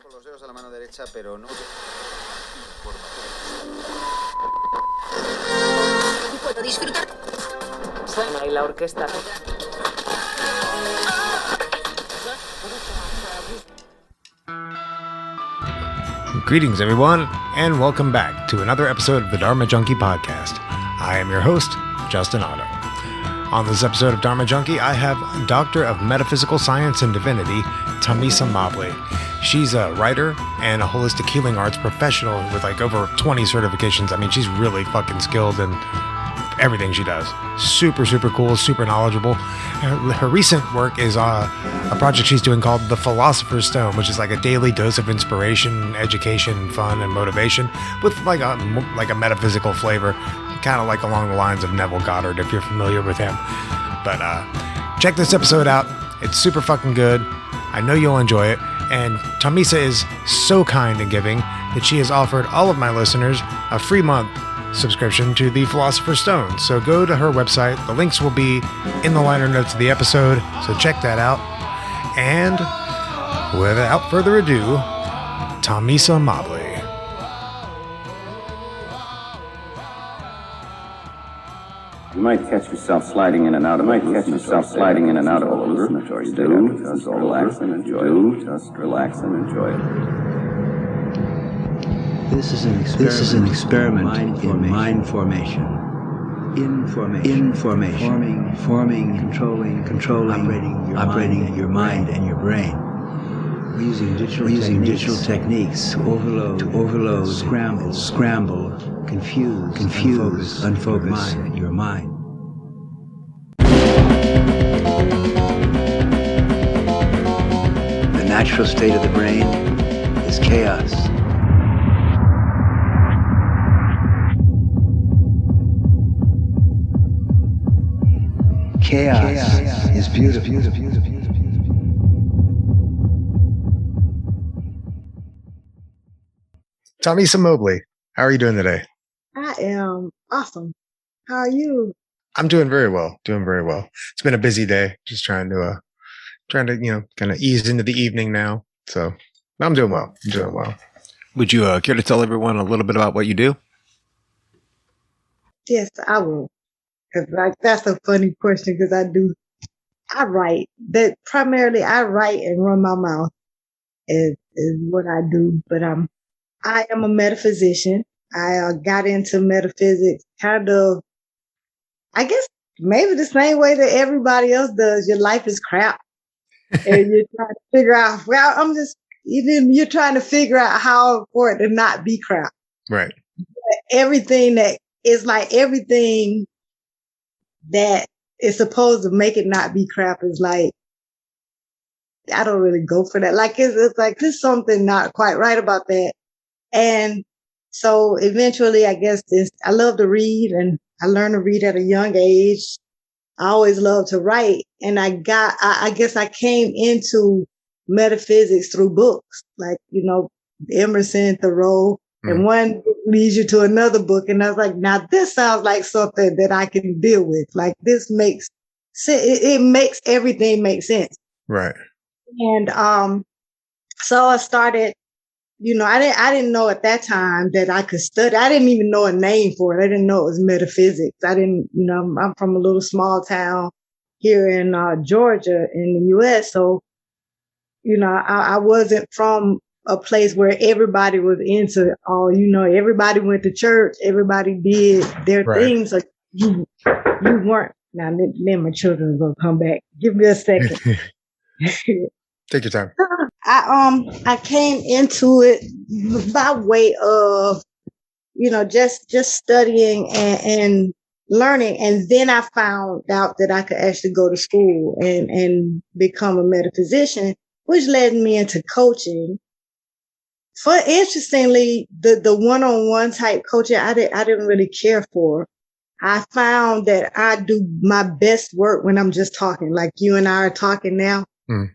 Con los dedos a la mano derecha, pero no puedo disfrutar. Suena y la orquesta. Greetings, everyone, and welcome back to another episode of the Dharma Junkie podcast. I am your host, Justin Otto. On this episode of Dharma Junkie, I have Doctor of Metaphysical Science and Divinity, Tommesa Mobley. She's a writer and a holistic healing arts professional with like over 20 certifications. I mean, she's really fucking skilled in everything she does. Super, super cool, super knowledgeable. Her recent work is a project she's doing called the Philosopher's Stone, which is like a daily dose of inspiration, education, fun, and motivation with like a metaphysical flavor, kind of like along the lines of Neville Goddard, if you're familiar with him. But check this episode out. It's super fucking good. I know you'll enjoy it. And Tommesa is so kind and giving that she has offered all of my listeners a free month subscription to the Philosopher's Stone. So go to her website. The links will be in the liner notes of the episode. So check that out. And without further ado, Tommesa Mobley. You might catch yourself sliding in and out of a hallucinatory state. Just relax and enjoy it. Just relax and enjoy it. This is an experiment in mind formation. Information. Forming, controlling, operating your mind and your brain. We're using digital techniques to overload, scramble, confuse, unfocus your mind. The natural state of the brain is chaos. Chaos is beautiful. Tommesa Mobley, how are you doing today? I am awesome. How are you? I'm doing very well. It's been a busy day. Just trying to kind of ease into the evening now. So I'm doing well. Would you care to tell everyone a little bit about what you do? Yes, I will. Cause that's a funny question because I write. That primarily I write and run my mouth is what I do. But I am a metaphysician. I got into metaphysics kind of, I guess, maybe the same way that everybody else does. Your life is crap. And you're trying to figure out, you're trying to figure out how for it to not be crap. Right. Everything that is supposed to make it not be crap is like, I don't really go for that. Like, it's like, there's something not quite right about that. And so eventually, I guess I love to read and I learned to read at a young age. I always loved to write. And I guess I came into metaphysics through books, like, Emerson, Thoreau, and one book leads you to another book. And I was like, now this sounds like something that I can deal with. Like this makes sense. It makes everything make sense. Right. And, so I started, I didn't know at that time that I could study. I didn't even know a name for it. I didn't know it was metaphysics. I didn't, I'm from a little small town here in Georgia in the U.S. So, I wasn't from a place where everybody was into everybody went to church, everybody did their things. So you weren't. Now then my children are gonna come back. Give me a second. Take your time. I came into it by way of, just studying and learning. And then I found out that I could actually go to school and become a metaphysician, which led me into coaching. Interestingly, the one-on-one type coaching, I didn't really care for. I found that I do my best work when I'm just talking, like you and I are talking now.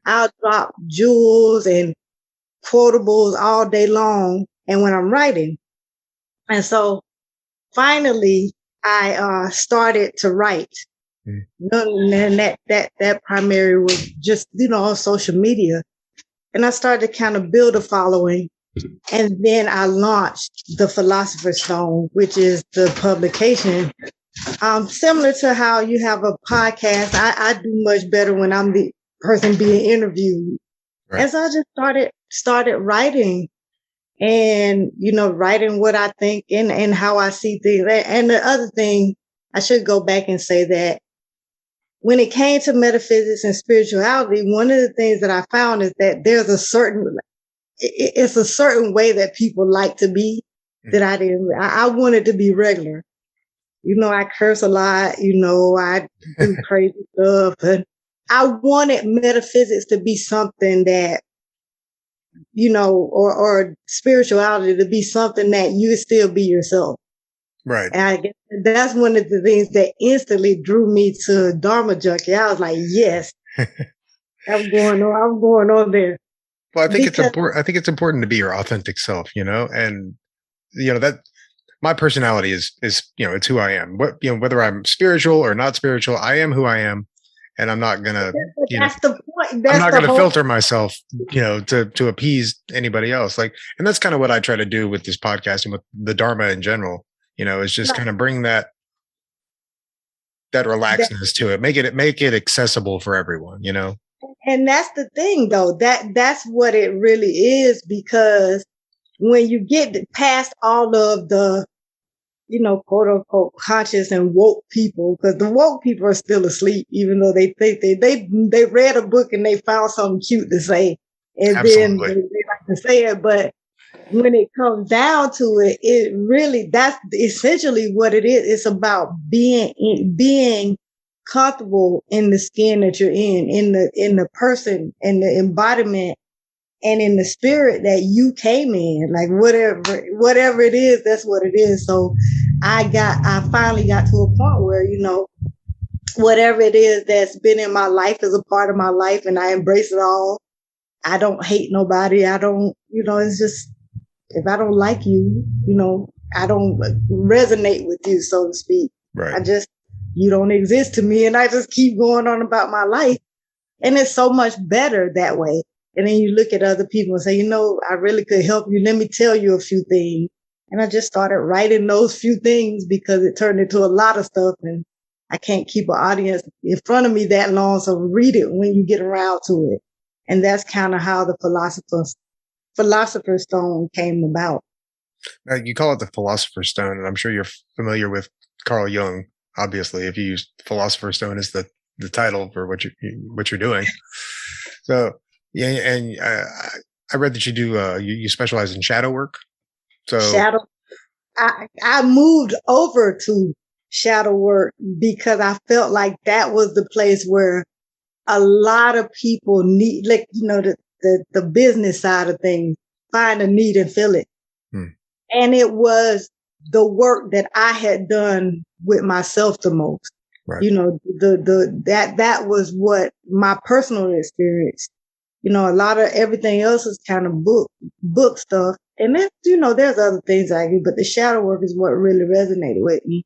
I'll drop jewels and quotables all day long, and when I'm writing. And so finally, I started to write. And that primary was just, on social media. and I started to kind of build a following. And then I launched the Philosopher's Stone, which is the publication. Similar to how you have a podcast, I do much better when I'm the person being interviewed. Right. And so I just started writing and, writing what I think and how I see things. And the other thing, I should go back and say that when it came to metaphysics and spirituality, one of the things that I found is that there's it's a certain way that people like to be that I didn't. I wanted to be regular. I curse a lot. I do crazy stuff, and I wanted metaphysics to be something that, or spirituality to be something that you still be yourself. Right. And I guess that's one of the things that instantly drew me to Dharma Junkie. I was like, yes, I'm going on there. Well, I think it's important. I think it's important to be your authentic self, and that my personality is it's who I am. Whether I'm spiritual or not spiritual, I am who I am, and I'm not gonna that's the point. I'm not gonna filter myself, to appease anybody else. And that's kind of what I try to do with this podcast and with the Dharma in general. Is just kind of bring that relaxedness to it, make it accessible for everyone. And that's the thing, though, that's what it really is, because when you get past all of the, quote unquote, conscious and woke people, because the woke people are still asleep, even though they think they read a book and they found something cute to say, and Absolutely. then they like to say it. But when it comes down to it, it really, that's essentially what it is. It's about being comfortable in the skin that you're in the person and the embodiment and in the spirit that you came in. Like whatever it is, that's what it is. So I finally got to a point where, whatever it is that's been in my life is a part of my life, and I embrace it all. I don't hate nobody. I don't, it's just, if I don't like you, I don't resonate with you, so to speak. Right. You don't exist to me, and I just keep going on about my life. And it's so much better that way. And then you look at other people and say, I really could help you. Let me tell you a few things. And I just started writing those few things because it turned into a lot of stuff, and I can't keep an audience in front of me that long. So read it when you get around to it. And that's kind of how the Philosopher's Stone came about. You call it the Philosopher's Stone, and I'm sure you're familiar with Carl Jung. Obviously, if you use Philosopher's Stone as the title for what you're doing. So yeah, and I read that you do you specialize in shadow work. So I moved over to shadow work because I felt like that was the place where a lot of people need, the business side of things, find a need and fill it. And it was the work that I had done with myself the most. Right. That was what my personal experience. A lot of everything else is kind of book stuff. And then, there's other things I do, but the shadow work is what really resonated with me.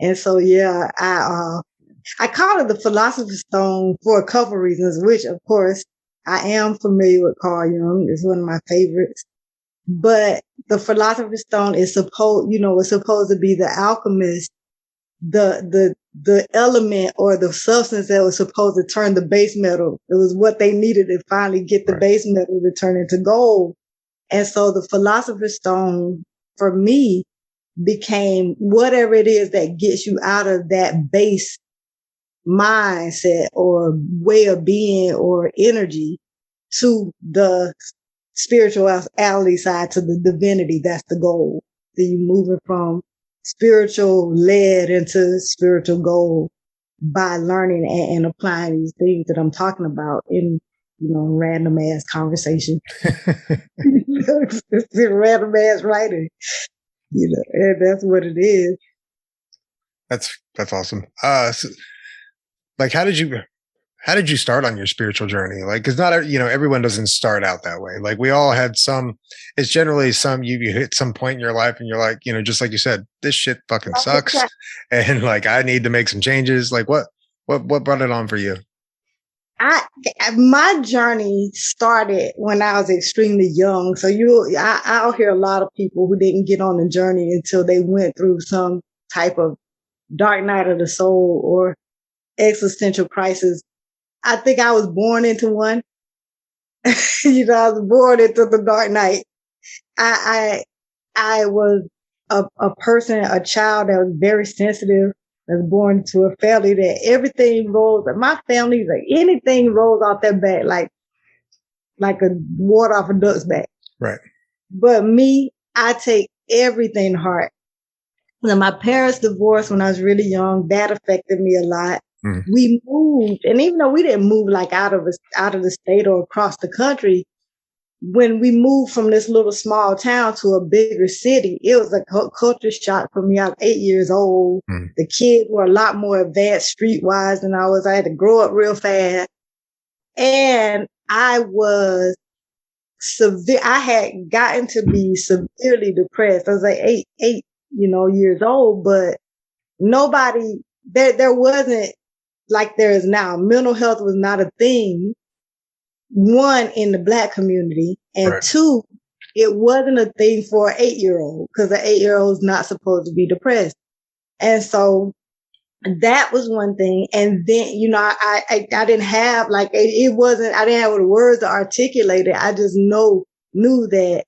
And so, yeah, I call it the Philosopher's Stone for a couple reasons, which of course I am familiar with Carl Jung. It's one of my favorites. But the Philosopher's Stone is supposed to be the alchemist, the element or the substance that was supposed to turn the base metal. It was what they needed to finally get the base metal to turn into gold. And so the Philosopher's Stone for me became whatever it is that gets you out of that base mindset or way of being or energy to the spirituality side, to the divinity. That's the goal. So you moving from spiritual led into spiritual goal by learning and applying these things that I'm talking about in, random ass conversation. It's random ass writing, and that's what it is. That's awesome. So, how did you start on your spiritual journey? Because not, everyone doesn't start out that way. We all had it's generally you hit some point in your life and you're like, just like you said, this shit fucking sucks. And I need to make some changes. What brought it on for you? My journey started when I was extremely young. So I'll hear a lot of people who didn't get on the journey until they went through some type of dark night of the soul or existential crisis. I think I was born into one. I was born into the dark night. I was a person, a child that was very sensitive. I was born into a family that everything rolls. My family, like anything rolls off their back, like a water off a duck's back. Right. But me, I take everything to heart. Now, my parents divorced when I was really young. That affected me a lot. Mm. We moved, and even though we didn't move like out of the state or across the country, when we moved from this little small town to a bigger city, it was a culture shock for me. I was 8 years old. Mm. The kids were a lot more advanced streetwise than I was. I had to grow up real fast. And I was I had gotten to be severely depressed. I was like eight, years old, but nobody, there wasn't like there is now. Mental health was not a thing. One, in the Black community, and right. Two, it wasn't a thing for an 8-year-old because an 8-year-old is not supposed to be depressed. And so that was one thing. And then, I didn't have I didn't have the words to articulate it. I just knew that.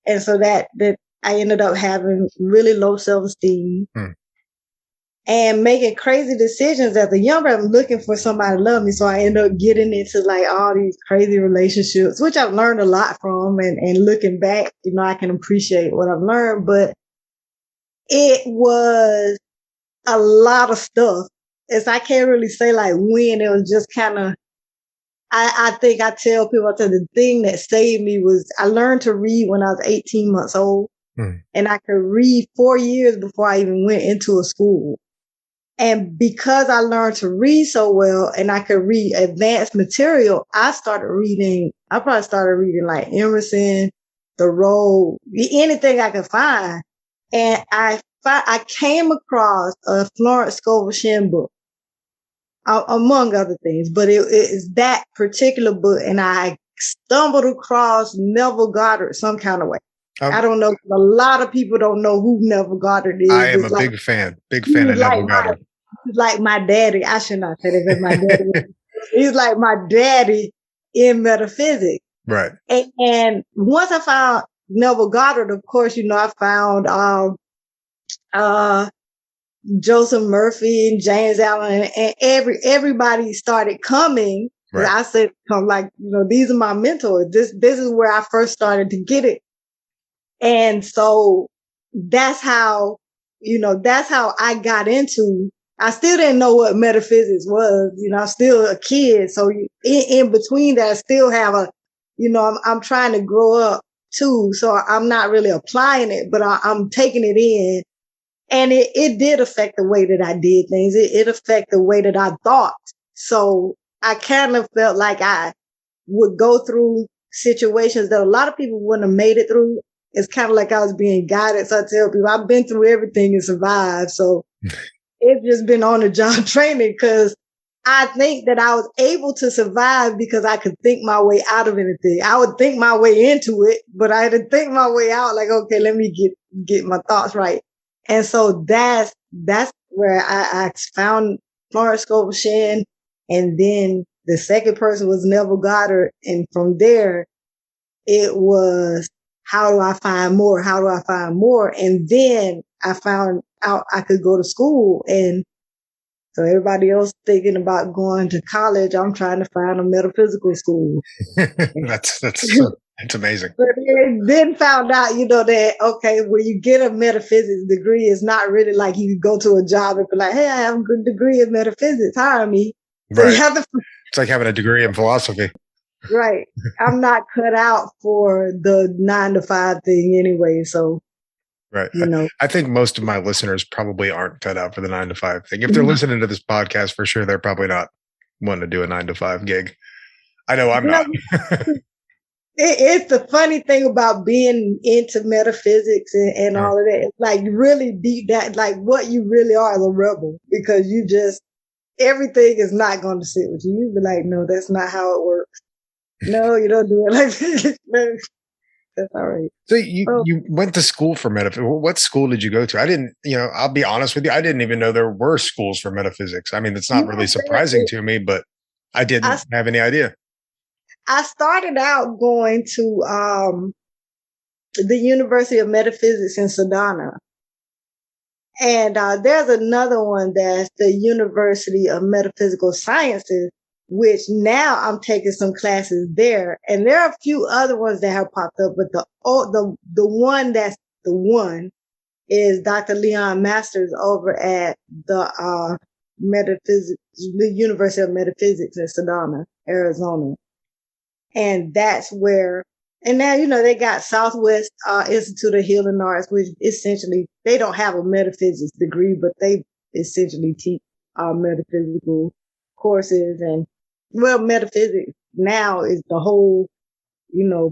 And so that I ended up having really low self-esteem. And making crazy decisions as a young person, looking for somebody to love me. So I ended up getting into all these crazy relationships, which I've learned a lot from. And looking back, I can appreciate what I've learned. But it was a lot of stuff. I can't really say when. It was just kind of, I think I tell people that the thing that saved me was I learned to read when I was 18 months old. And I could read 4 years before I even went into a school. And because I learned to read so well and I could read advanced material, I probably started reading like Emerson, Thoreau, anything I could find. And I came across a Florence Scovel Shinn book, among other things, but it is that particular book. And I stumbled across Neville Goddard some kind of way. I don't know. A lot of people don't know who Neville Goddard is. I am a big fan of Neville Goddard. He's like my daddy. I should not say that because my daddy. He's like my daddy in metaphysics. Right. And once I found Neville Goddard, of course, I found Joseph Murphy and James Allen, and everybody started coming. Right. I said, these are my mentors. This is where I first started to get it. And so that's how I got into, I still didn't know what metaphysics was, I'm still a kid. So in between that, I still have I'm trying to grow up too. So I'm not really applying it, but I'm taking it in. And it did affect the way that I did things. It affected the way that I thought. So I kind of felt like I would go through situations that a lot of people wouldn't have made it through. It's kind of like I was being guided. So I tell people I've been through everything and survived. So it's just been on the job training because I think that I was able to survive because I could think my way out of anything. I would think my way into it, but I had to think my way out. Like, okay, let me get my thoughts right. And so that's where I found Florence Scovel Shinn. And then the second person was Neville Goddard. And from there, it was, how do I find more? How do I find more? And then I found out I could go to school. And so everybody else thinking about going to college, I'm trying to find a metaphysical school. That's amazing. But then found out, that, okay, when you get a metaphysics degree, it's not really like you go to a job and be like, hey, I have a good degree in metaphysics, hire me. So right. You have to, it's like having a degree in philosophy. Right. I'm not cut out for the 9-to-5 thing anyway. So, right. I think most of my listeners probably aren't cut out for the 9-to-5 thing. If they're listening to this podcast, for sure, they're probably not wanting to do a 9-to-5 gig. I know I'm not. It's the funny thing about being into metaphysics and all of that. It's like really deep that, like what you really are is a rebel because you just everything is not going to sit with you. You be like, no, that's not how it works. No, you don't do it like this. No, that's all right. So you went to school for metaphysics. What school did you go to? I didn't, I'll be honest with you. I didn't even know there were schools for metaphysics. I mean, it's not really surprising to me, but I didn't have any idea. I started out going to the University of Metaphysics in Sedona. And there's another one that's the University of Metaphysical Sciences, which now I'm taking some classes there. And there are a few other ones that have popped up, but the one that's the one is Dr. Leon Masters over at the University of Metaphysics in Sedona, Arizona. And that's where, and now, they got Southwest Institute of Healing Arts, which essentially, they don't have a metaphysics degree, but they essentially teach metaphysical courses. And, well, metaphysics now is the whole,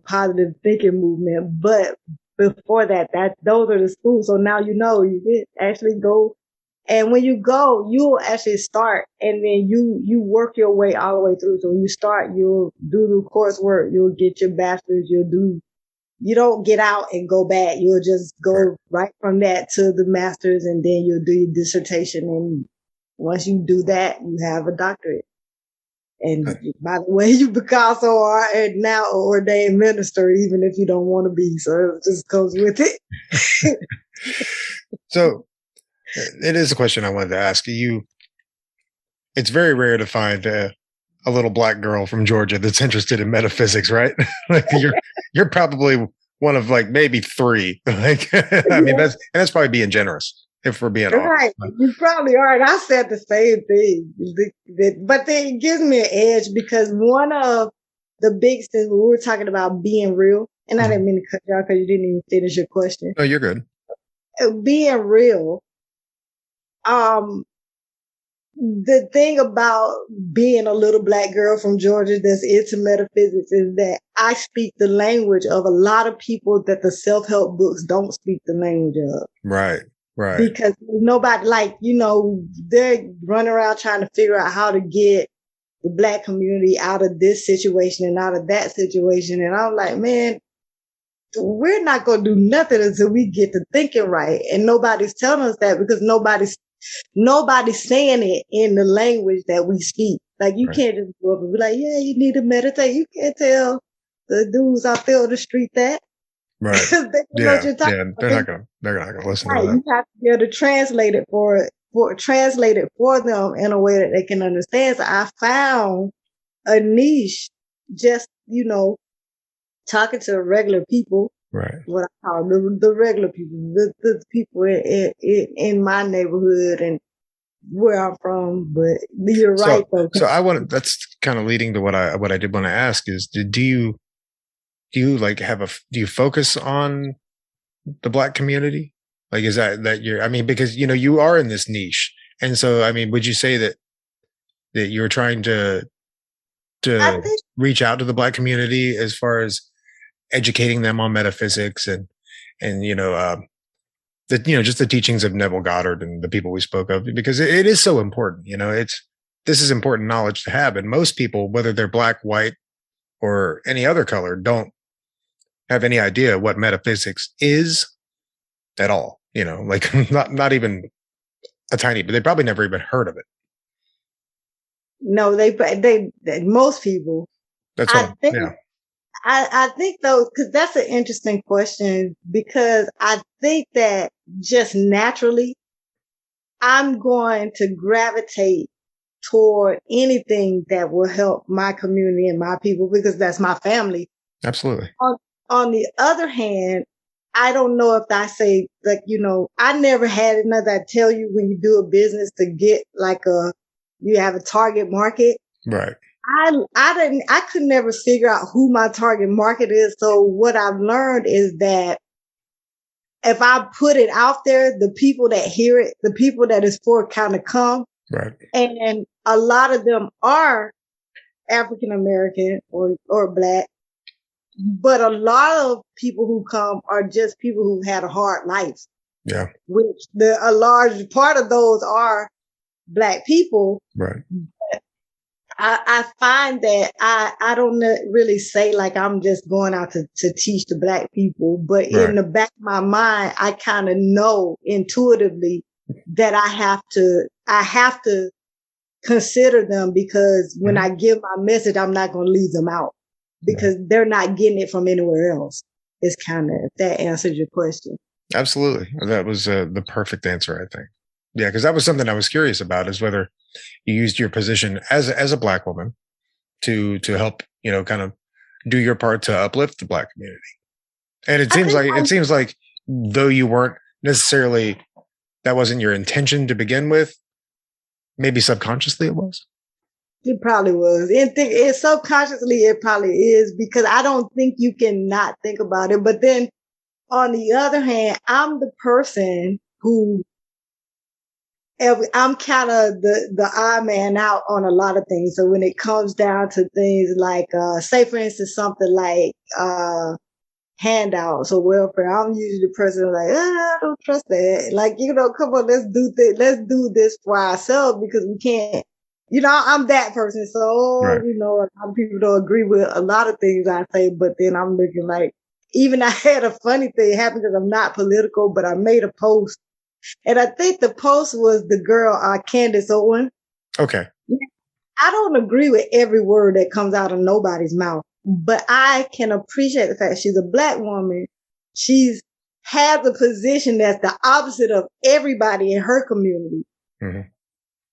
positive thinking movement. But before that, those are the schools. So now, you can actually go. And when you go, you'll actually start, and then you work your way all the way through. So when you start, you'll do the coursework, you'll get your bachelor's, you don't get out and go back. You'll just go right from that to the master's, and then you'll do your dissertation. And once you do that, you have a doctorate. And by the way, you become now an ordained minister, even if you don't want to be. So it just goes with it. So it is a question I wanted to ask you. It's very rare to find a little black girl from Georgia that's interested in metaphysics, right? Like you're probably one of like maybe three. Like, I mean, that's probably being generous if we're being honest. Right. You probably are. And I said the same thing. But then it gives me an edge because one of the big things we were talking about being real, and I didn't mean to cut you off because you didn't even finish your question. No, you're good. Being real. The thing about being a little black girl from Georgia that's into metaphysics is that I speak the language of a lot of people that the self-help books don't speak the language of. Right. Because nobody, they're running around trying to figure out how to get the black community out of this situation and out of that situation. And I'm like, man, we're not going to do nothing until we get to thinking right. And nobody's telling us that because nobody's saying it in the language that we speak. Like you can't just go up and be like, yeah, you need to meditate. You can't tell the dudes out there on the street that. Right. They know what you're talking about. They're not gonna listen to that. You have to be able to translate it for them in a way that they can understand. So I found a niche just, talking to regular people. Right. What I call the regular people, the people in my neighborhood and where I'm from. But you're right, though. So that's kind of leading to what I did want to ask is, do you focus on the black community? Like, is that you're, I mean, because, you are in this niche. And so, I mean, would you say that you're trying to reach out to the black community as far as educating them on metaphysics and just the teachings of Neville Goddard and the people we spoke of, because it is so important. This is important knowledge to have. And most people, whether they're black, white, or any other color, don't have any idea what metaphysics is at all. Not even a tiny, but they probably never even heard of it. No, they most people. That's what I think though, because that's an interesting question, because I think that just naturally I'm going to gravitate toward anything that will help my community and my people, because that's my family. Absolutely. On the other hand, I don't know if I say, I never had enough that tell you when you do a business to get you have a target market. Right. I could never figure out who my target market is. So what I've learned is that if I put it out there, the people that hear it, the people that it's for kind of come. Right. And a lot of them are African American or black. But a lot of people who come are just people who've had a hard life. Yeah. Which a large part of those are Black people. Right. I find that I don't really say like I'm just going out to teach the Black people, but in the back of my mind, I kind of know intuitively that I have to consider them, because when I give my message, I'm not going to leave them out, because they're not getting it from anywhere else. It's kind of, if that answers your question. Absolutely. That was the perfect answer, I think. Yeah, because that was something I was curious about, is whether you used your position as a Black woman to help, kind of do your part to uplift the Black community. And it seems like though you weren't necessarily, that wasn't your intention to begin with, maybe subconsciously it was. It probably was. And subconsciously it probably is, because I don't think you can not think about it. But then on the other hand, I'm the person who, I'm kind of the odd man out on a lot of things. So when it comes down to things like, say for instance, something like, handouts or welfare, I'm usually the person like, I don't trust that. Like, come on, let's do this for ourselves, because we can't, I'm that person. So, a lot of people don't agree with a lot of things I say, but then I'm looking like, even I had a funny thing happen, because I'm not political, but I made a post. And I think the post was the girl, Candace Owen. Okay. I don't agree with every word that comes out of nobody's mouth, but I can appreciate the fact she's a Black woman. She's has a position that's the opposite of everybody in her community. Mm-hmm.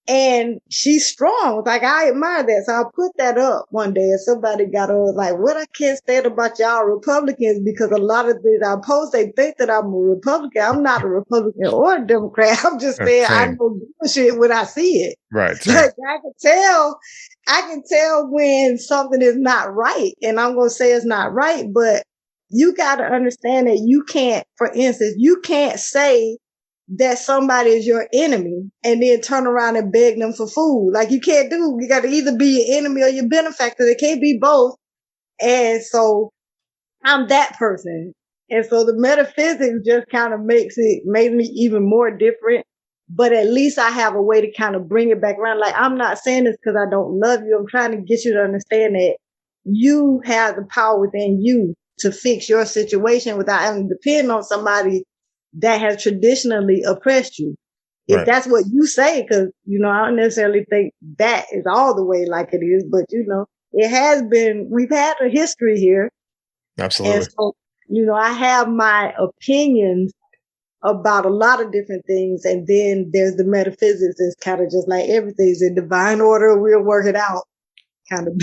And she's strong. Like, I admire that. So I put that up one day, and somebody got on like, what I can't stand about y'all Republicans, because a lot of things I post, they think that I'm a Republican. I'm not a Republican or a Democrat. I'm just saying I don't give a shit when I see it. Right. Like, I can tell when something is not right, and I'm going to say it's not right, but you got to understand that you can't, for instance, you can't say that somebody is your enemy and then turn around and beg them for food. Like, you can't you got to either be your enemy or your benefactor. It can't be both. And so I'm that person. And so the metaphysics just kind of made me even more different. But at least I have a way to kind of bring it back around. Like, I'm not saying this because I don't love you. I'm trying to get you to understand that you have the power within you to fix your situation without having to depend on somebody that has traditionally oppressed you. If that's what you say, because, I don't necessarily think that is all the way like it is, but, it has been, we've had a history here. Absolutely. And so, I have my opinions about a lot of different things. And then there's the metaphysics. It's kind of just like everything's in divine order. We'll work it out kind of,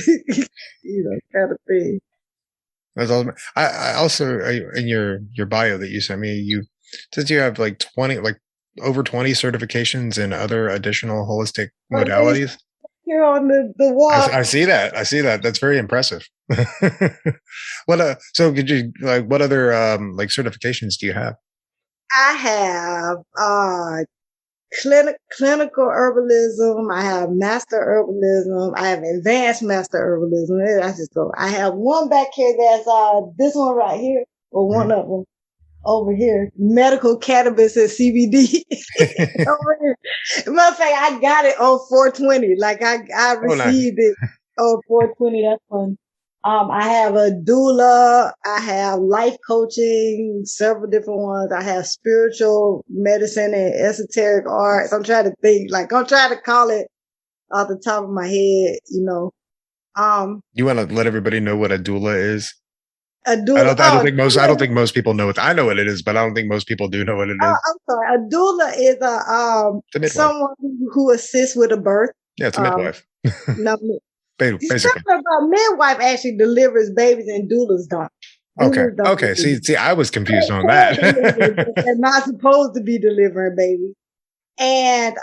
kind of thing. That's awesome. I also, in your bio that you sent me, since you have over 20 certifications in other additional holistic modalities. Here on the wall. I see that. That's very impressive. So could you, what other certifications do you have? I have clinical herbalism. I have master herbalism. I have advanced master herbalism. I have one back here that's this one right here, or one of them. Over here, medical cannabis and CBD. Over here. Matter of fact, I got it on 420. Like, I received it on 420. That's fun. I have a doula. I have life coaching, several different ones. I have spiritual medicine and esoteric arts. I'm trying to think. I'm trying to call it off the top of my head. You want to let everybody know what a doula is? I don't think most people know it. I know what it is, but I don't think most people do know what it is. I'm sorry. A doula is someone who assists with a birth. Yeah, it's a midwife. No, basically. Something about midwife actually delivers babies and doulas don't. Okay. See, I was confused on that. They're not supposed to be delivering babies. And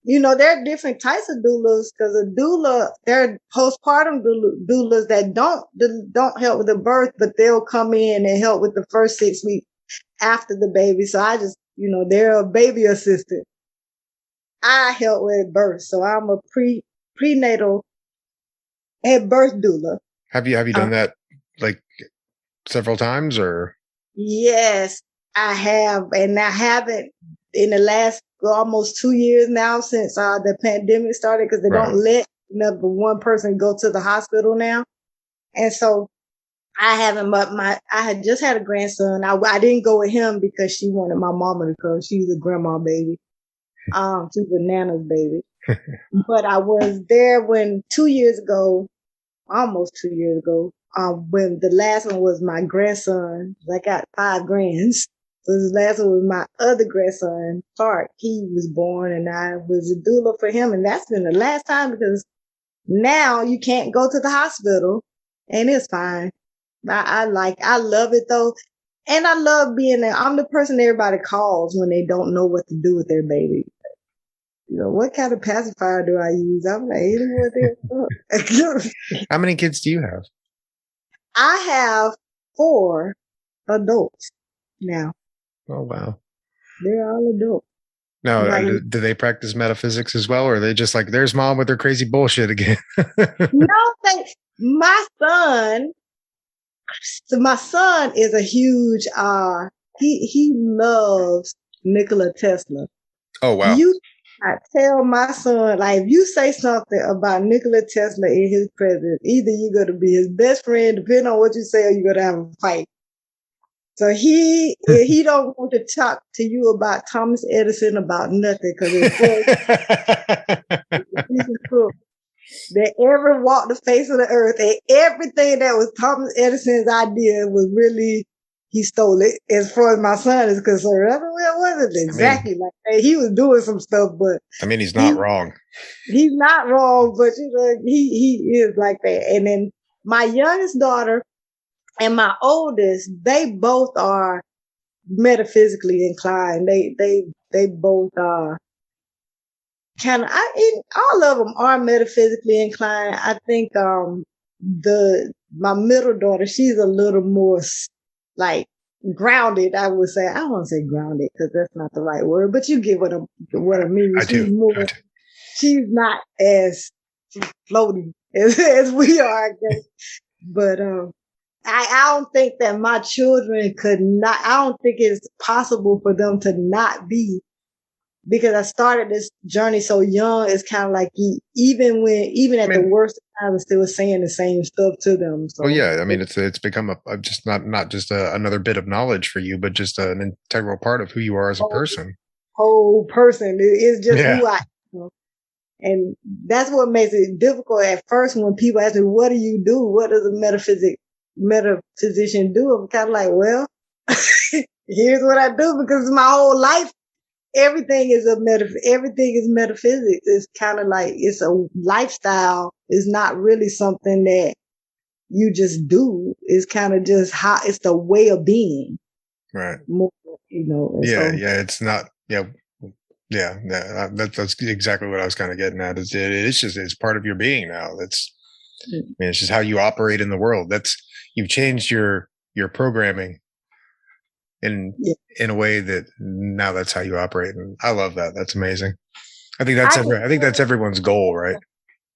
there are different types of doulas, because a doula, there are postpartum doulas that don't help with the birth, but they'll come in and help with the first 6 weeks after the baby. So I just, they're a baby assistant. I help with birth. So I'm a prenatal and birth doula. Have you done that several times, or? Yes, I have. And I haven't in the last almost 2 years now since the pandemic started, because they don't let number one person go to the hospital now. And so I haven't, I had just had a grandson. I didn't go with him because she wanted my mama to come. She's a grandma baby. She's a Nana's baby. But I was there when 2 years ago, almost 2 years ago, when the last one was my grandson. I got 5 grands. So the last one was my other grandson, Clark. He was born and I was a doula for him. And that's been the last time, because now you can't go to the hospital and it's fine. I love it though. And I love being there. I'm the person everybody calls when they don't know what to do with their baby. You know, what kind of pacifier do I use? I'm like, How many kids do you have? I have 4 adults now. Oh, wow. They're all adults. Now, do they practice metaphysics as well? Or are they just like, there's mom with her crazy bullshit again? No, my son is a huge, he loves Nikola Tesla. Oh, wow. I tell my son, like, if you say something about Nikola Tesla in his presence, either you're going to be his best friend, depending on what you say, or you're going to have a fight. So he don't want to talk to you about Thomas Edison about nothing, because he's a crook that ever walked the face of the earth, and everything that was Thomas Edison's idea was really, he stole it. As far as my son is concerned, I mean, it wasn't exactly like that. He was doing some stuff, but I mean, he's not wrong. He's not wrong, but you know, he is like that. And then my youngest daughter and my oldest, they both are metaphysically inclined. They both are all of them are metaphysically inclined. I think my middle daughter, she's a little more like grounded, I would say. I don't want to say grounded because that's not the right word, but you get what I mean. She's not as floaty as we are, I guess. But I don't think that my children I don't think it's possible for them to not be, because I started this journey so young. It's kind of like even at the worst time, I'm still saying the same stuff to them. So, well, yeah, I mean, it's become a just not just another bit of knowledge for you, but just an integral part of who you are as a person. Whole person is just who I am. And that's what makes it difficult at first when people ask me, what do you do? What does a metaphysician do? I'm kind of like, well, here's what I do, because my whole life, everything is metaphysics. It's kind of like, it's a lifestyle. It's not really something that you just do. It's kind of just how, it's the way of being. Right. More, you know. It's not, that's exactly what I was kind of getting at. It's part of your being now. I mean, it's just how you operate in the world. You've changed your programming in a way that now that's how you operate. And I love that. That's amazing. I think that's everyone's goal, right?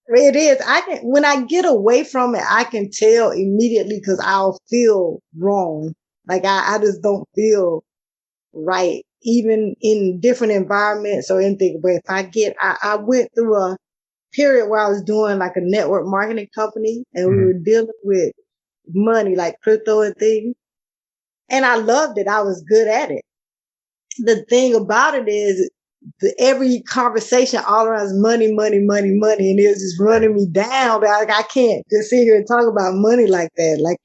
It is. When I get away from it, I can tell immediately, because I'll feel wrong. Like I just don't feel right, even in different environments or anything. But if I went through a period where I was doing like a network marketing company, and we were dealing with money, like crypto and things. And I loved it. I was good at it. The thing about it is every conversation all around is money, money, money, money. And it was just running me down. Like, I can't just sit here and talk about money like that. Like,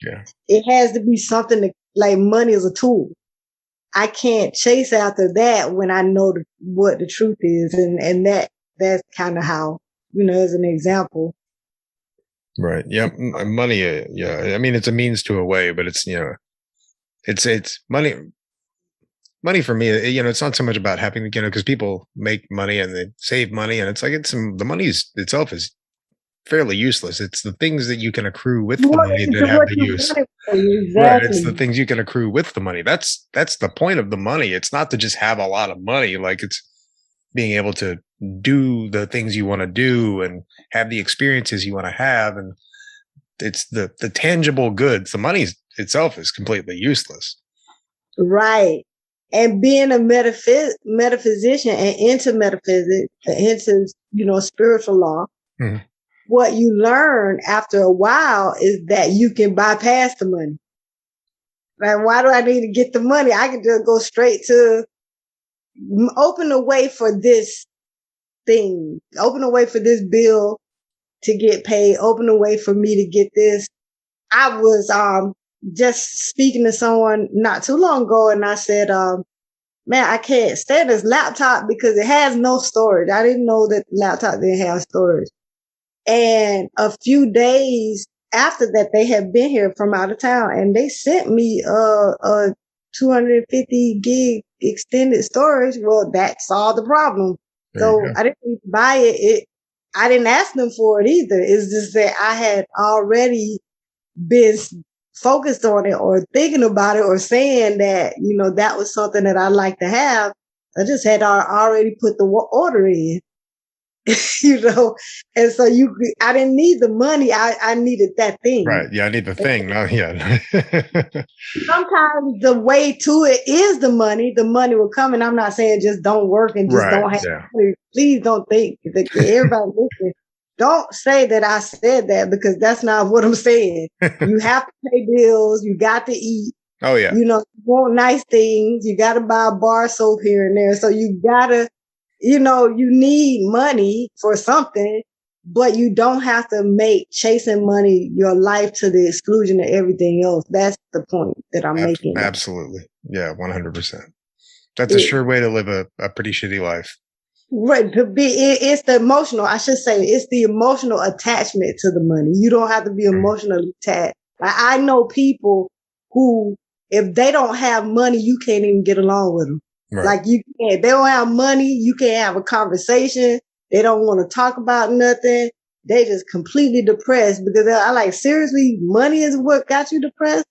it has to be something like money is a tool. I can't chase after that when I know what the truth is. And that's kind of how, as an example. Right. Yeah. Money. Yeah. I mean, it's a means to a way, but it's, it's money. Money for me, it's not so much about having, because people make money and they save money, and it's like the money itself is fairly useless. It's the things that you can accrue with the money that have the use. Exactly. Right. It's the things you can accrue with the money. That's the point of the money. It's not to just have a lot of money. Like, it's being able to do the things you want to do and have the experiences you want to have. And it's the tangible goods. The money itself is completely useless. Right. And being a metaphysician and into metaphysics, into, spiritual law, what you learn after a while is that you can bypass the money. Like, why do I need to get the money? I can just go straight to open the way for this thing, open the way for this bill to get paid, open the way for me to get this. I was just speaking to someone not too long ago, and I said, man, I can't stand this laptop because it has no storage. I didn't know that the laptop didn't have storage. And a few days after that, they had been here from out of town, and they sent me a 250 gig extended storage. Well, that solved the problem. So I didn't need to buy it. I didn't ask them for it either. It's just that I had already been focused on it or thinking about it or saying that, that was something that I'd like to have. I just had already put the order in, and so I didn't need the money. I needed that thing. Right. Yeah. I need the thing. No, yeah. Sometimes the way to it is the money. The money will come, and I'm not saying just don't work and just don't have money. Please don't think that everybody listen. Don't say that I said that, because that's not what I'm saying. You have to pay bills. You got to eat. Oh, yeah. You want nice things. You got to buy a bar of soap here and there. So you got to, you need money for something, but you don't have to make chasing money your life to the exclusion of everything else. That's the point that I'm making. Absolutely. Yeah, 100%. That's a sure way to live a pretty shitty life. Right. It's the emotional, I should say, it's the emotional attachment to the money. You don't have to be emotionally attached. Like, I know people who, if they don't have money, you can't even get along with them. Right. Like, you can't, they don't have money, you can't have a conversation. They don't want to talk about nothing. They just completely depressed, because I like, seriously, money is what got you depressed?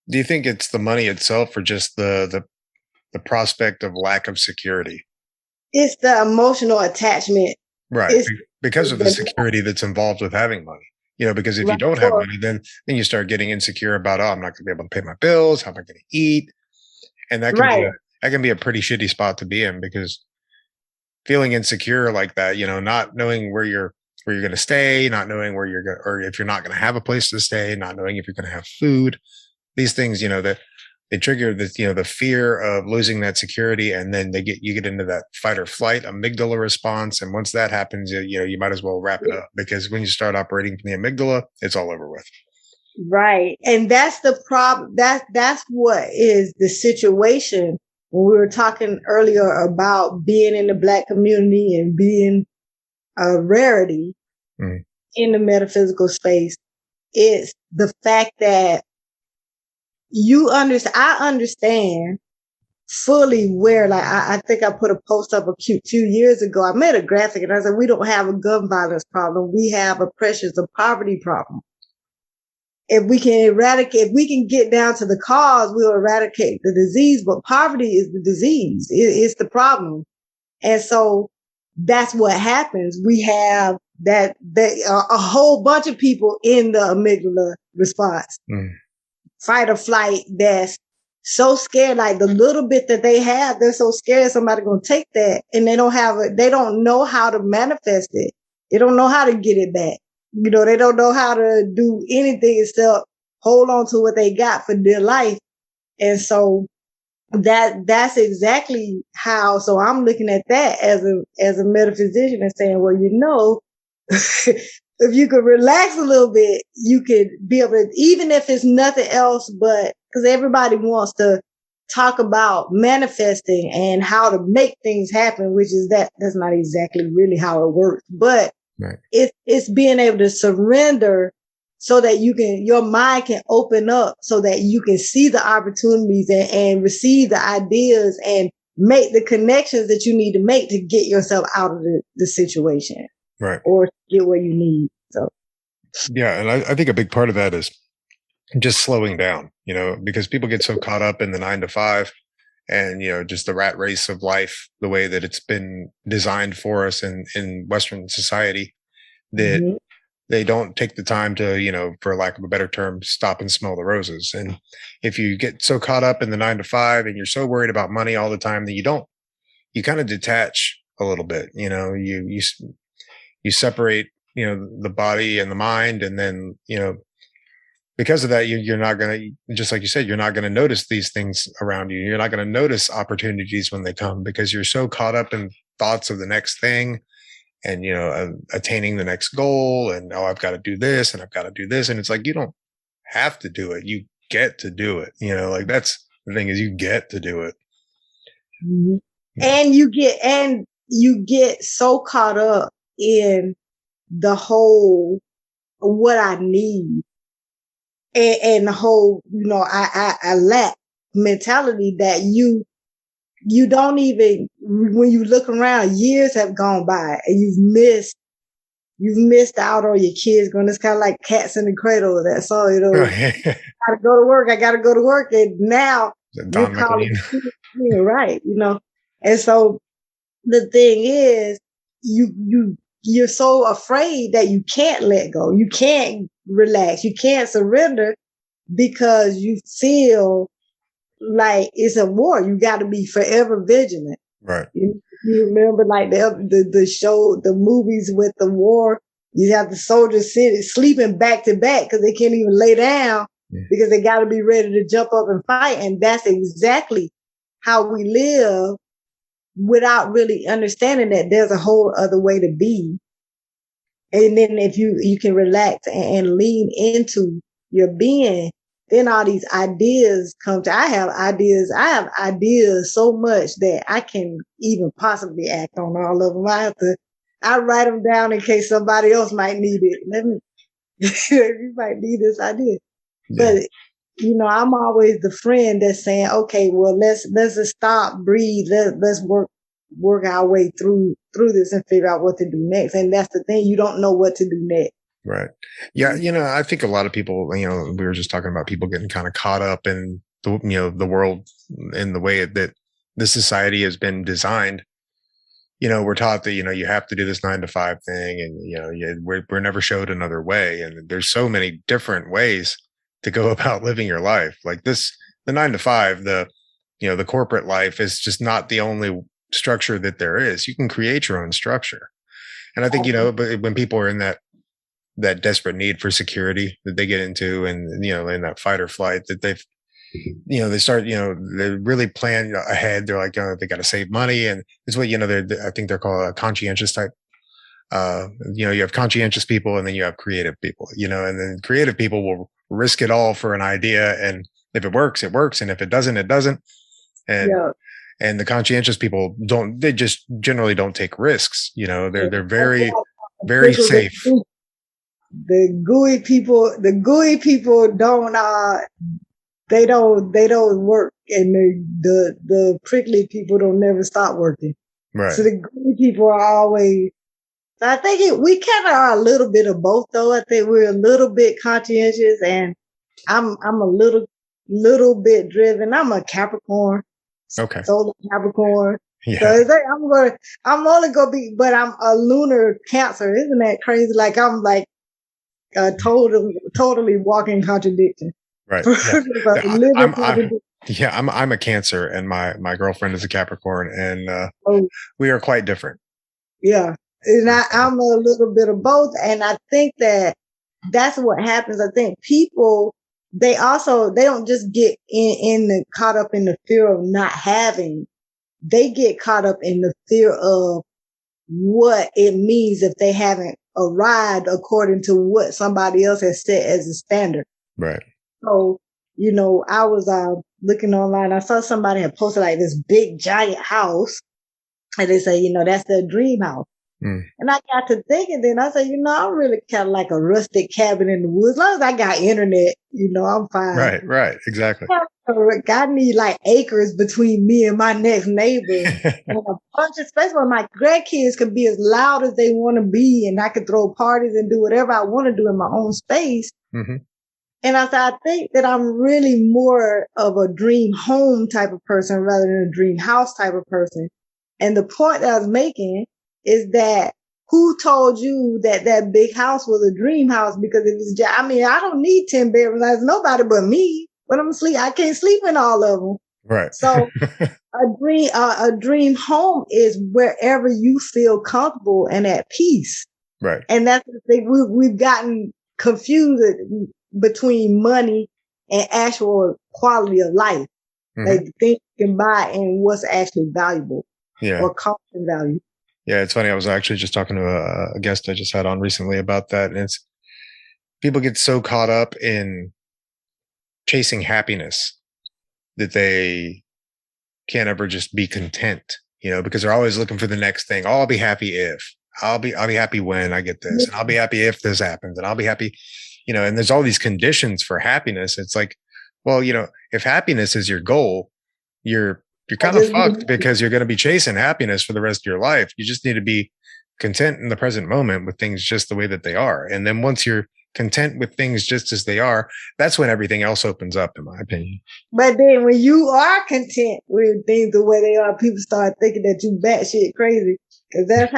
Do you think it's the money itself, or just the prospect of lack of security? It's the emotional attachment. Right. Because of the security that's involved with having money. Because if you don't have money, then you start getting insecure about, I'm not going to be able to pay my bills. How am I going to eat? And that can be a pretty shitty spot to be in, because feeling insecure like that, not knowing where you're going to stay, not knowing where you're going, or if you're not going to have a place to stay, not knowing if you're going to have food, these things, that they trigger the fear of losing that security, and then you get into that fight or flight amygdala response. And once that happens, you might as well wrap it up, because when you start operating from the amygdala, it's all over with. Right. And that's the problem. That's what is the situation when we were talking earlier about being in the Black community and being a rarity in the metaphysical space. It's the fact that I understand fully where, like, I think I put a post up a few years ago. I made a graphic and I said, we don't have a gun violence problem. We have a pressures of poverty problem. If we can get down to the cause, we'll eradicate the disease, but poverty is the disease. It's the problem. And so that's what happens. We have a whole bunch of people in the amygdala response. Fight or flight, that's so scared, like the little bit that they have, they're so scared somebody's going to take that, and they don't know how to manifest it. They don't know how to get it back. They don't know how to do anything except hold on to what they got for their life. And so that's exactly how, so I'm looking at that as a metaphysician and saying, well, if you could relax a little bit, you could be able to, even if it's nothing else, but because everybody wants to talk about manifesting and how to make things happen, which is that's not exactly really how it works, but it's being able to surrender so that your mind can open up so that you can see the opportunities and receive the ideas and make the connections that you need to make to get yourself out of the situation. Right. Or get where you need. So. Yeah. And I think a big part of that is just slowing down, because people get so caught up in the 9 to 5 and, just the rat race of life, the way that it's been designed for us in Western society, that they don't take the time to, for lack of a better term, stop and smell the roses. And if you get so caught up in the 9 to 5 and you're so worried about money all the time that you kind of detach a little bit, you separate, the body and the mind. And then, because of that, you're not going to, just like you said, you're not going to notice these things around you. You're not going to notice opportunities when they come because you're so caught up in thoughts of the next thing and, attaining the next goal. And, oh, I've got to do this and I've got to do this. And it's like, you don't have to do it. You get to do it. Like that's the thing is you get to do it. Mm-hmm. And you get so caught up in the whole, what I need and the whole, I lack mentality that you don't even, when you look around, years have gone by and you've missed out on your kids going. It's kind of like cats in the cradle. That song, gotta go to work. I gotta go to work. And now you're calling, right. And so the thing is, you're so afraid that you can't let go. You can't relax. You can't surrender because you feel like it's a war. You got to be forever vigilant. Right. You remember like the show, the movies with the war, you have the soldiers sleeping back to back because they can't even lay down because they got to be ready to jump up and fight. And that's exactly how we live without really understanding that there's a whole other way to be. And then if you can relax and lean into your being, then all these ideas come to, I have ideas so much that I can even possibly act on all of them. I write them down in case somebody else might need it. You might need this idea. Yeah. But, I'm always the friend that's saying, okay, well, let's just stop, breathe. Let's work our way through this and figure out what to do next. And that's the thing. You don't know what to do next. Right. Yeah. I think a lot of people, we were just talking about people getting kind of caught up in the world in the way that the society has been designed. We're taught that, you have to do this 9 to 5 thing and, we're never showed another way. And there's so many different ways to go about living your life like this. The 9 to 5, the corporate life is just not the only structure that there is. You can create your own structure. And I think, but when people are in that desperate need for security that they get into and, in that fight or flight that they start, they really plan ahead. They're like, they got to save money. And it's what, I think they're called a conscientious type. You have conscientious people and then you have creative people, and then creative people will risk it all for an idea. And if it works, it works. And if it doesn't, it doesn't. And the conscientious people they just generally don't take risks. They're very, very safe. The gooey people don't, they don't work, and the prickly people don't never stop working. Right. So the gooey people are always, I think we kind of are a little bit of both though. I think we're a little bit conscientious and I'm a little bit driven. I'm a Capricorn. Okay. Solar Capricorn. Yeah. So it's like I'm only gonna be, but I'm a lunar Cancer. Isn't that crazy? Like I'm like totally walking contradiction. Right. Yeah. I'm a Cancer and my girlfriend is a Capricorn and we are quite different. Yeah. And I'm a little bit of both. And I think that's what happens. I think people, they don't just get caught up in the fear of not having. They get caught up in the fear of what it means if they haven't arrived according to what somebody else has set as a standard. Right. So, I was looking online. I saw somebody had posted like this big giant house and they say, that's their dream house. Mm. And I got to thinking then I said, I'm really kind of like a rustic cabin in the woods. As long as I got internet, I'm fine. Right. Exactly. I need like acres between me and my next neighbor and a bunch of space where my grandkids can be as loud as they want to be and I could throw parties and do whatever I want to do in my own space. Mm-hmm. And I said, I think that I'm really more of a dream home type of person rather than a dream house type of person. And the point that I was making is that who told you that that big house was a dream house? Because if it's just, I mean, I don't need 10 bedrooms. There's nobody but me. But I'm asleep. I can't sleep in all of them. Right. So a dream home is wherever you feel comfortable and at peace. Right. And that's the thing. We've gotten confused between money and actual quality of life. Like things you can buy and what's actually valuable or cost and value. Yeah, it's funny. I was actually just talking to a guest I just had on recently about that. And it's people get so caught up in chasing happiness that they can't ever just be content, you know, because they're always looking for the next thing. Oh, I'll be happy if I'll be happy when I get this, and I'll be happy if this happens, and I'll be happy, you know, and there's all these conditions for happiness. It's like, well, you know, if happiness is your goal, you're kind of fucked because you're going to be chasing happiness for the rest of your life. You just need to be content in the present moment with things just the way that they are. And then once you're content with things just as they are, that's when everything else opens up, in my opinion. But then when you are content with things the way they are, people start thinking that you batshit crazy. Cause that's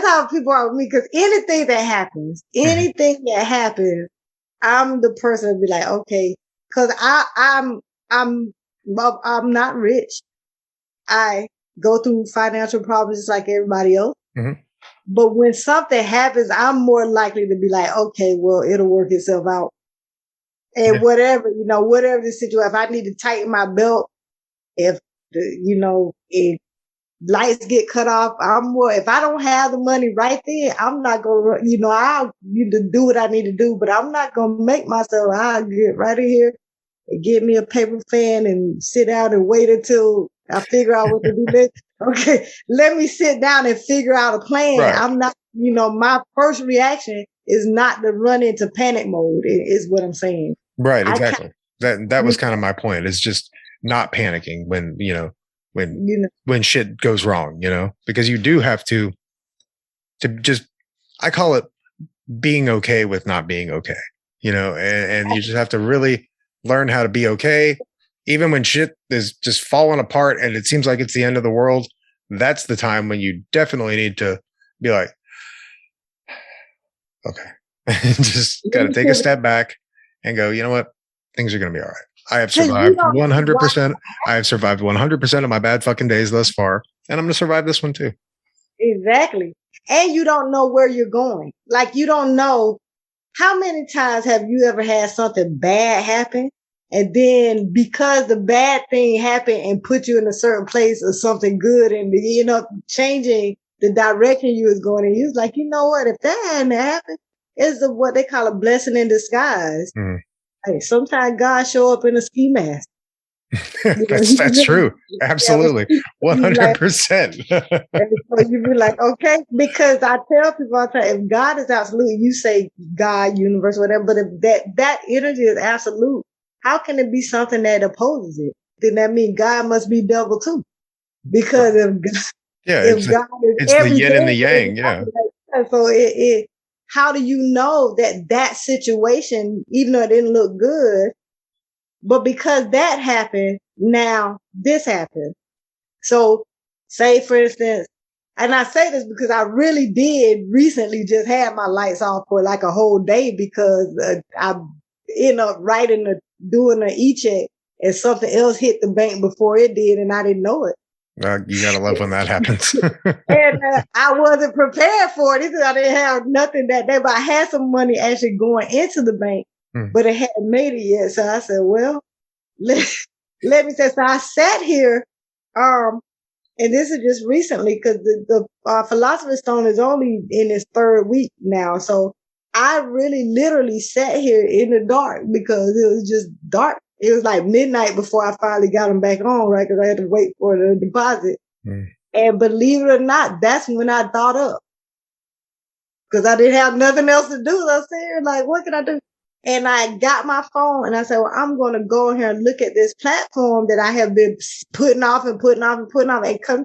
how people are with me. Cause anything that happens, I'm the person to be like, okay, cause I'm not rich. I go through financial problems just like everybody else. But when something happens, I'm more likely to be like, okay, well, it'll work itself out. And whatever the situation, if I need to tighten my belt, if if lights get cut off, if I don't have the money right there, I'm not going to, I'll need to do what I need to do, but I'm not going to make myself, I'll get right in here and get me a paper fan and sit down and wait until I figure out what to do next. Okay, let me sit down and figure out a plan. Right. I'm not, my first reaction is not to run into panic mode, is what I'm saying. Right, exactly. That was kind of my point. It's just not panicking when shit goes wrong, because you do have to just, I call it being okay with not being okay, and you just have to really learn how to be okay. Even when shit is just falling apart and it seems like it's the end of the world, that's the time when you definitely need to be like, okay, just got to take a step back and go, you know what? Things are going to be all right. I have survived 100%. I have survived 100% of my bad fucking days thus far. And I'm going to survive this one too. Exactly. And you don't know where you're going. Like, you don't know how many times have you ever had something bad happen? And then because the bad thing happened and put you in a certain place or something good and, changing the direction you was going in, you was like, you know what? If that hadn't happened, it's what they call a blessing in disguise. Hey, sometimes God show up in a ski mask. That's true. Absolutely. 100%. So you be like, okay, because I tell people all the time, if God is absolute, you say God, universe, whatever, but if that energy is absolute, how can it be something that opposes it? Then that means God must be devil too. Because if God is it's the yin and the yang, yeah. So how do you know that situation, even though it didn't look good, but because that happened, now this happened. So say, for instance, and I say this because I really did recently just have my lights off for like a whole day because I ended up doing an e-check and something else hit the bank before it did and I didn't know it. You gotta love when that happens. And I wasn't prepared for it. I didn't have nothing that day, but I had some money actually going into the bank, but it hadn't made it yet. So I said, well, let me say, so I sat here, and this is just recently because the Philosopher's Stone is only in its third week now. So I really literally sat here in the dark because it was just dark. It was like midnight before I finally got them back on, right? Because I had to wait for the deposit. And believe it or not, that's when I thought up. Because I didn't have nothing else to do. So I was here like, what can I do? And I got my phone and I said, well, I'm going to go in here and look at this platform that I have been putting off. And come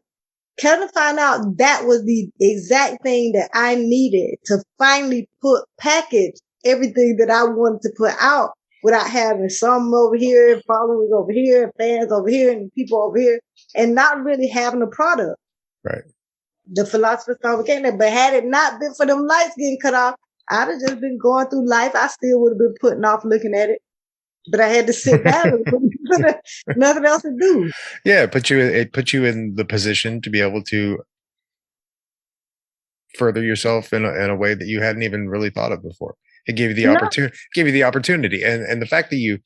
to find out that was the exact thing that I needed to finally package everything that I wanted to put out without having some over here, followers over here, fans over here, and people over here, and not really having a product. Right. the Philosopher's Stone became that. But had it not been for them lights getting cut off, I'd have just been going through life. I still would have been putting off looking at it. But I had to sit down and nothing else to do. Yeah, it put you in the position to be able to further yourself in a way that you hadn't even really thought of before. It gave you the opportunity, and the fact that you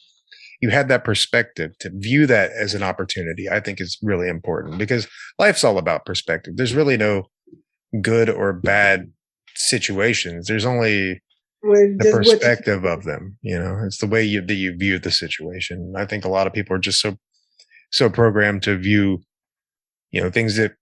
had that perspective to view that as an opportunity, I think is really important, because life's all about perspective. There's really no good or bad situations. There's only the perspective of them. It's the way that you view the situation. I think a lot of people are just so programmed to view, things that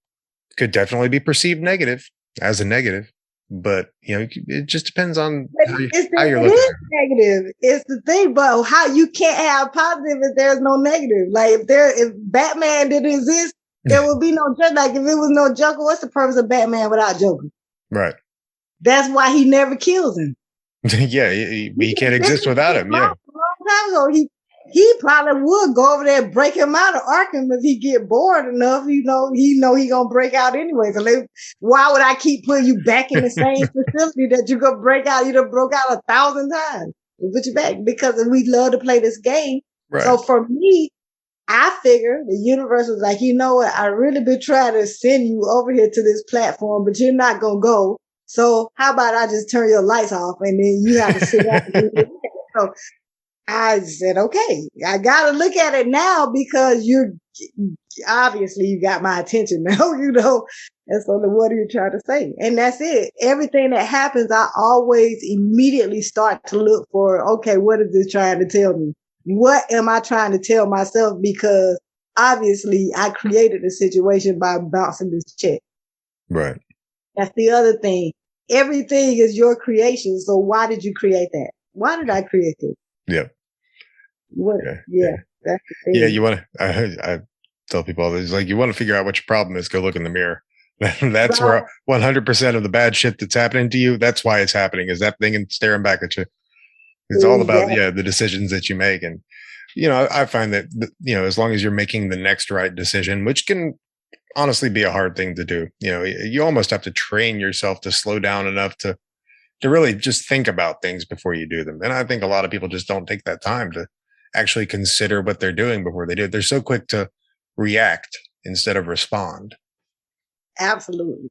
could definitely be perceived negative as a negative, but it just depends on how you're looking at it. Negative. It's the thing, but how you can't have positive if there's no negative. Like if Batman didn't exist, there would be no Joker. Like if it was no Joker, what's the purpose of Batman without Joker? Right. That's why he never kills him. Yeah, he can't exist without him. Yeah. A long time ago, he probably would go over there and break him out of Arkham if he get bored enough. He gonna break out anyway. So why would I keep putting you back in the same facility that you gonna break out? You done broke out 1,000 times. We put you back because we love to play this game. Right. So for me, I figure the universe was like, you know what? I really been trying to send you over here to this platform, but you're not gonna go. So how about I just turn your lights off and then you have to sit down and do it. So I said, okay, I got to look at it now because obviously you got my attention now, And so what are you trying to say? And that's it. Everything that happens, I always immediately start to look for, okay, what is this trying to tell me? What am I trying to tell myself? Because obviously I created the situation by bouncing this check. Right. That's the other thing. Everything is your creation. So why did you create that? Why did I create it? Yeah. Yeah. That's the thing. Yeah. You want to, I tell people all this, like, you want to figure out what your problem is, go look in the mirror. That's where 100% of the bad shit that's happening to you, that's why it's happening, is that thing and staring back at you. It's all about, the decisions that you make. And, I find that, as long as you're making the next right decision, which can honestly be a hard thing to do. You almost have to train yourself to slow down enough to really just think about things before you do them. And I think a lot of people just don't take that time to actually consider what they're doing before they do it. They're so quick to react instead of respond. Absolutely.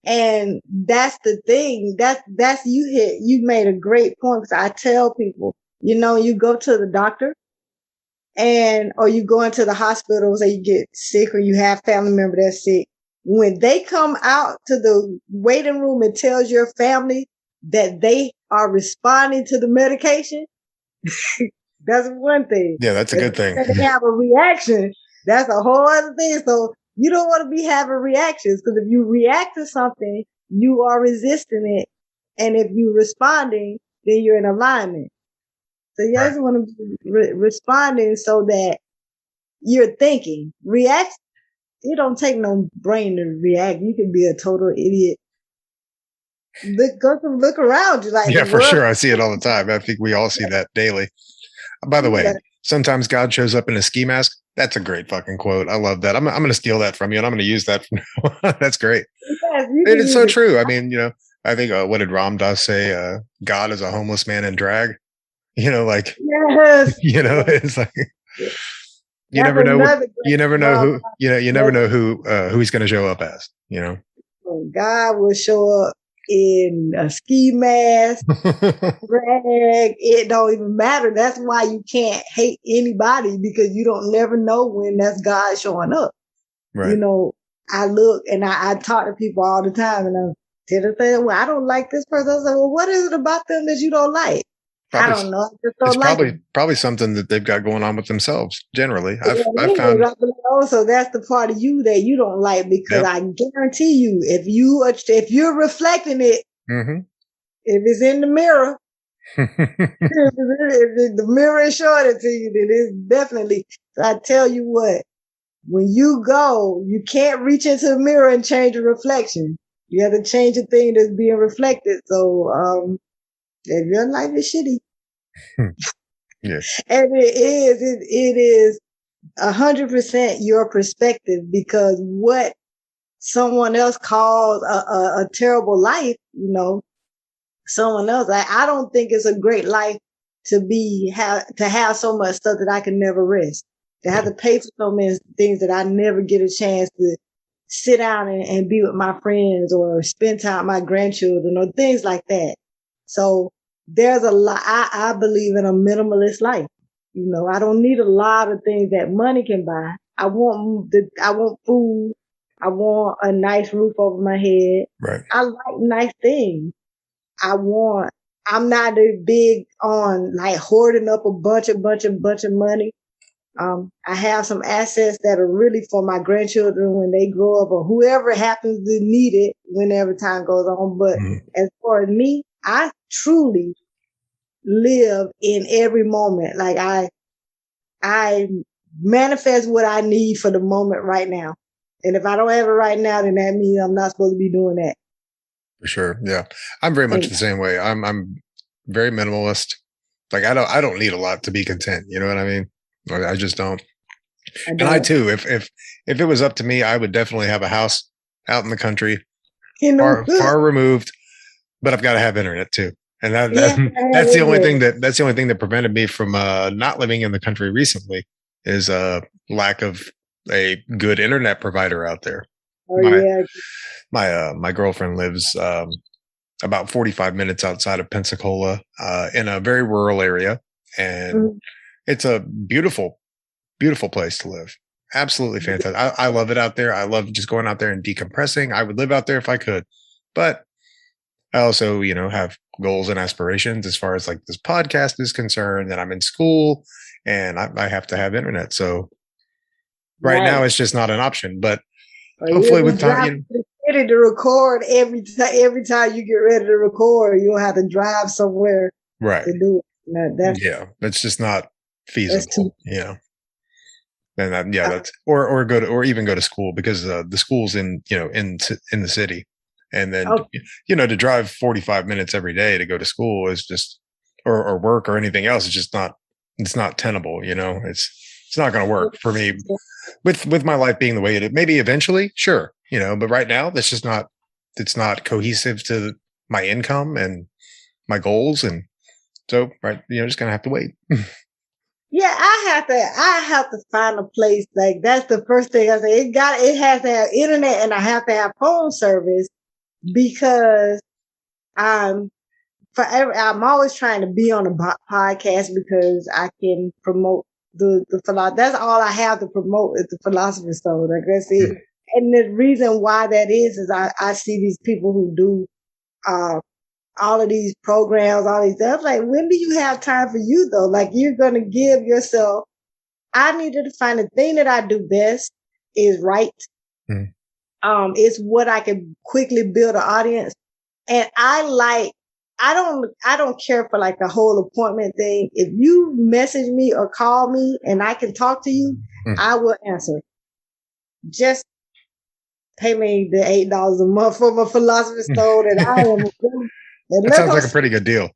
And that's the thing. You made a great point, because I tell people, you go to the doctor or you go into the hospital, say you get sick or you have family member that's sick. When they come out to the waiting room and tells your family that they are responding to the medication, that's one thing. Yeah, that's a good thing. If they have a reaction, that's a whole other thing. So you don't want to be having reactions, because if you react to something, you are resisting it. And if you're responding, then you're in alignment. So you just want to be responding so that you're thinking. React, it don't take no brain to react. You can be a total idiot. Look around you. Like, yeah, for sure. I see it all the time. I think we all see that daily. By the way, sometimes God shows up in a ski mask. That's a great fucking quote. I love that. I'm going to steal that from you, and I'm going to use that from now on. That's great. Yes, it's so true. I mean, I think, what did Ram Dass say? God is a homeless man in drag. Yes. It's like, you never know who he's going to show up as, God will show up in a ski mask, drag. It don't even matter. That's why you can't hate anybody, because you don't never know when that's God showing up. Right. I look and I talk to people all the time, and I tell them, well, I don't like this person. I say, well, what is it about them that you don't like? I don't know. It's probably something that they've got going on with themselves. Generally, I've found. So that's the part of you that you don't like, because I guarantee you, if you're reflecting it, mm-hmm. if it's in the mirror, if the mirror is showing it to you, then it's definitely. So I tell you what, when you go, you can't reach into the mirror and change a reflection. You have to change the thing that's being reflected. So, if your life is shitty, yes, and it is 100% your perspective, because what someone else calls a terrible life, you know, someone else. I don't think it's a great life to have so much stuff that I can never rest, to have to pay for so many things that I never get a chance to sit down and be with my friends or spend time with my grandchildren or things like that. So there's a lot. I believe in a minimalist life. You know, I don't need a lot of things that money can buy. I want food. I want a nice roof over my head. Right. I like nice things. I'm not big on like hoarding up a bunch of money. I have some assets that are really for my grandchildren when they grow up or whoever happens to need it whenever time goes on. But as far as me, I truly live in every moment. Like I manifest what I need for the moment right now. And if I don't have it right now, then that means I'm not supposed to be doing that. For sure. Yeah. I'm very much the same way. I'm very minimalist. Like I don't need a lot to be content. You know what I mean? I just don't. And I too, if it was up to me, I would definitely have a house out in the country, far removed, but I've got to have internet too. And that's the only thing that prevented me from not living in the country recently is a lack of a good internet provider out there. My girlfriend lives about 45 minutes outside of Pensacola in a very rural area, and it's a beautiful, beautiful place to live. Absolutely fantastic. I love it out there. I love just going out there and decompressing. I would live out there if I could, but I also, you know, have goals and aspirations as far as like this podcast is concerned, and I'm in school and I have to have internet. So right now it's just not an option, but hopefully with time, ready to record every time you get ready to record, you don't have to drive somewhere to do it. That's just not feasible. And that's or even go to school, because the school's in the city. And then, to drive 45 minutes every day to go to school is just, or work or anything else, it's not tenable. You know, it's not going to work for me with my life being the way it is. Maybe eventually, sure. You know, but right now it's not cohesive to my income and my goals. And so, just going to have to wait. Yeah, I have to find a place. Like, that's the first thing I say. It has to have internet, and I have to have phone service, because I'm always trying to be on a podcast, because I can promote the philosophy. That's all I have to promote is the Philosopher. So like that's it. And the reason why that is I see these people who do all of these programs, all these stuff. Like, when do you have time for you though? Like, you're going to give yourself. I needed to find the thing that I do best is write. It's what I can quickly build an audience. And I don't care for like the whole appointment thing. If you message me or call me and I can talk to you, I will answer. Just pay me the $8 a month for my Philosopher Stone, and I am. That sounds like a pretty good deal.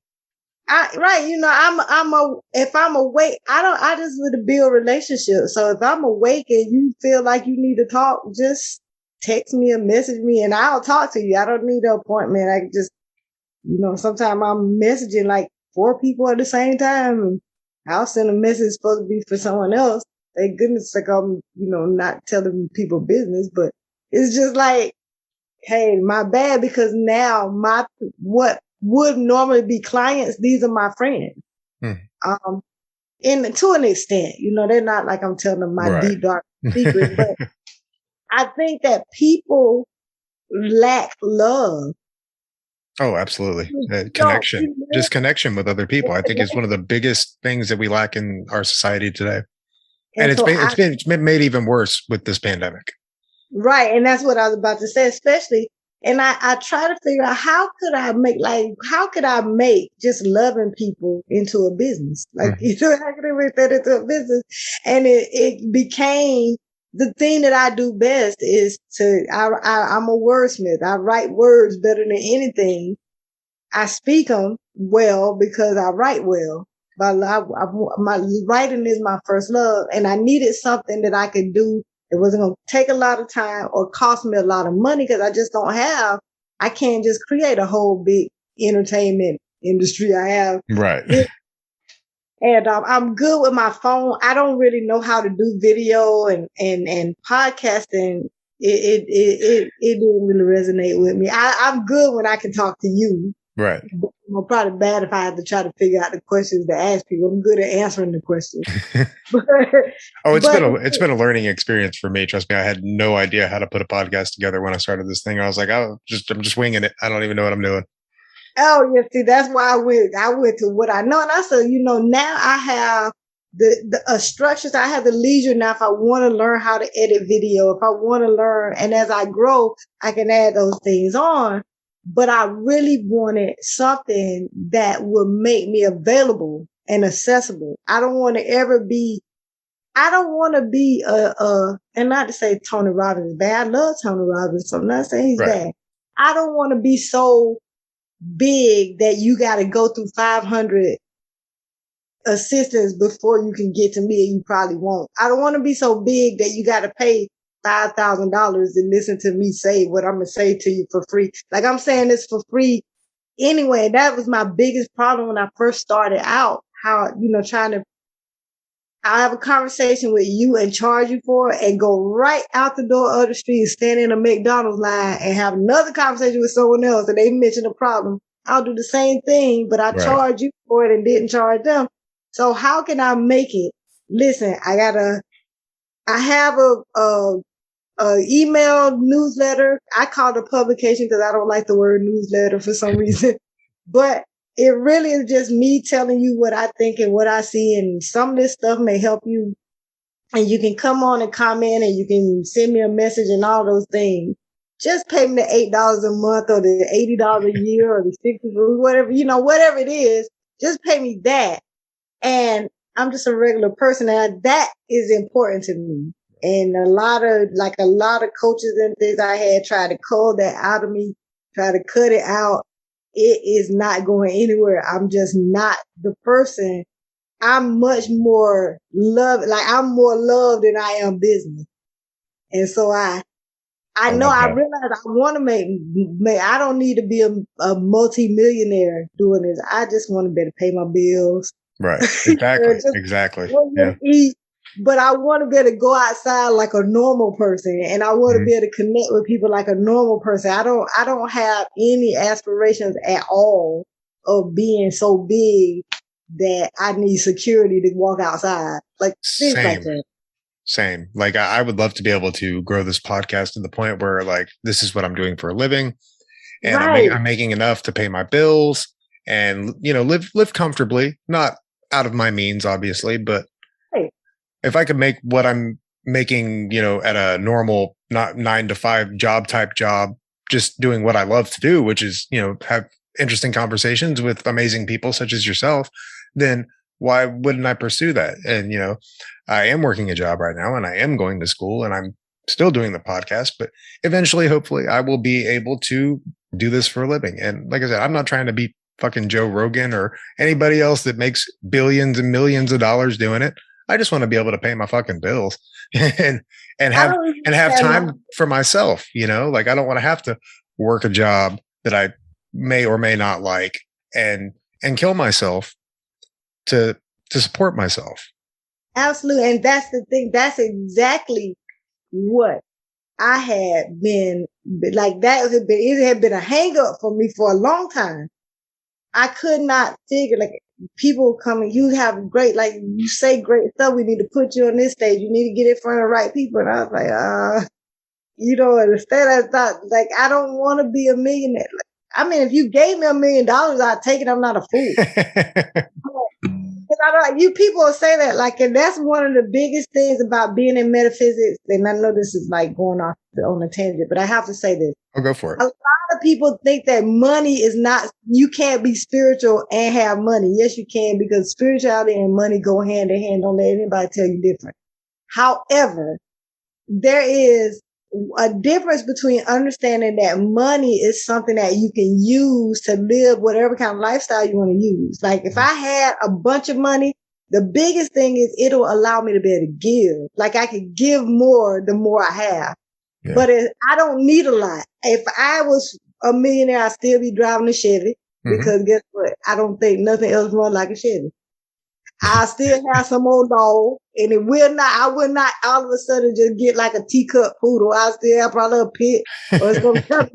If I'm awake, I just want to build relationships. So if I'm awake and you feel like you need to talk, just text me or message me and I'll talk to you. I don't need an appointment. I just, sometimes I'm messaging like 4 people at the same time, and I'll send a message supposed to be for someone else. Thank goodness, like I'm, not telling people business, but it's just like, hey, my bad, because now what would normally be clients, these are my friends. And to an extent, they're not like I'm telling them my deep, dark secrets, but I think that people lack love. Oh, absolutely. Connection, just connection with other people. I think is one of the biggest things that we lack in our society today. And it's been made even worse with this pandemic. Right. And that's what I was about to say, especially. And I try to figure out how could I make just loving people into a business? Like, how could I make that into a business? And it became the thing that I do best is I'm a wordsmith. I write words better than anything. I speak them well because I write well. But my writing is my first love, and I needed something that I could do It wasn't going to take a lot of time or cost me a lot of money because I can't just create a whole big entertainment industry. I have. Right. And I'm good with my phone. I don't really know how to do video and podcasting. It didn't really resonate with me. I'm good when I can talk to you. Right. I'm probably bad if I have to try to figure out the questions to ask people. I'm good at answering the questions. It's been a learning experience for me. Trust me, I had no idea how to put a podcast together when I started this thing. I was like, I'm just winging it. I don't even know what I'm doing. Oh, yeah. See, that's why I went to what I know. And I said, now I have the structures. I have the leisure now if I want to learn how to edit video, if I want to learn. And as I grow, I can add those things on. But I really wanted something that would make me available and accessible. I don't want to be, and not to say Tony Robbins is bad. I love Tony Robbins, so I'm not saying he's bad. I don't want to be so big that you got to go through 500 assistants before you can get to me, and you probably won't. I don't want to be so big that you got to pay $5,000 to listen to me say what I'm going to say to you for free. Like, I'm saying this for free anyway. That was my biggest problem when I first started out. How, I'll have a conversation with you and charge you for it and go right out the door of the street, stand in a McDonald's line and have another conversation with someone else and they mention a problem. I'll do the same thing, but I charge you for it and didn't charge them. So how can I make it? Listen, I have a email newsletter. I call it a publication because I don't like the word newsletter for some reason, but it really is just me telling you what I think and what I see. And some of this stuff may help you, and you can come on and comment and you can send me a message and all those things. Just pay me the $8 a month or the $80 a year or the $60, whatever, whatever it is, just pay me that. And I'm just a regular person, and that is important to me. And a lot of coaches and things I had tried to cull that out of me, try to cut it out. It is not going anywhere. I'm just not the person. I'm much more I'm more loved than I am business. And so I realize I want to make, I don't need to be a multi-millionaire doing this. I just want to be able to pay my bills. Right. Exactly. Exactly. Yeah. Eat. But I want to be able to go outside like a normal person, and I want to be able to connect with people like a normal person. I don't have any aspirations at all of being so big that I need security to walk outside. Like things like that. Same. Like I would love to be able to grow this podcast to the point where like this is what I'm doing for a living, and I'm making enough to pay my bills and live comfortably, not out of my means, obviously, but. If I could make what I'm making, at a normal, not 9-to-5 job, just doing what I love to do, which is, have interesting conversations with amazing people such as yourself, then why wouldn't I pursue that? And, I am working a job right now and I am going to school and I'm still doing the podcast, but eventually, hopefully I will be able to do this for a living. And like I said, I'm not trying to be fucking Joe Rogan or anybody else that makes billions and millions of dollars doing it. I just want to be able to pay my fucking bills and have time for myself, like I don't want to have to work a job that I may or may not like and kill myself to support myself. Absolutely. And that's the thing. That's exactly what I had been like. It had been a hang up for me for a long time. I could not figure people coming, you have great, you say great stuff. We need to put you on this stage. You need to get in front of the right people. And I was like, instead I thought, I don't want to be a millionaire. If you gave me $1 million, I'd take it. I'm not a fool. You people say that, and that's one of the biggest things about being in metaphysics. And I know this is going off on a tangent, but I have to say this. I'll go for it. A lot of people think that money is not, you can't be spiritual and have money. Yes, you can, because spirituality and money go hand in hand. Don't let anybody tell you different. However, there is a difference between understanding that money is something that you can use to live whatever kind of lifestyle you want to use. Like if I had a bunch of money, The biggest thing is it'll allow me to be able to give. Like I can give more the more I have. Yeah. But I don't need a lot. If I was a millionaire, I'd still be driving a Chevy because guess what? I don't think nothing else runs like a Chevy. I still have some old dog, and I will not all of a sudden just get like a teacup poodle. I still have probably a pit or some kind of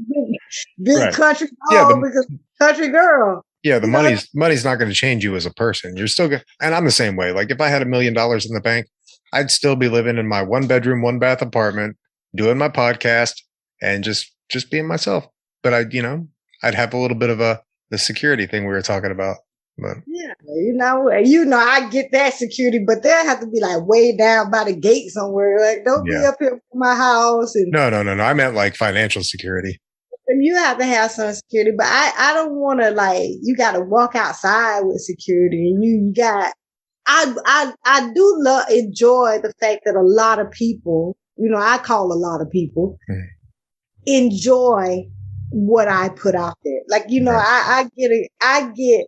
big right. country dog because country girl. Yeah, the money's not going to change you as a person. You're still good. And I'm the same way. Like if I had $1 million in the bank, I'd still be living in my 1-bedroom, 1-bath apartment, doing my podcast and just being myself. But I'd have a little bit of the security thing we were talking about. But yeah, I get that security, but they'll have to be like way down by the gate somewhere. Like, don't be up here for my house. And No. I meant like financial security. And you have to have some security, but I don't want to you got to walk outside with security. And I do enjoy the fact that a lot of people, I call a lot of people, enjoy what I put out there. Like, right. I get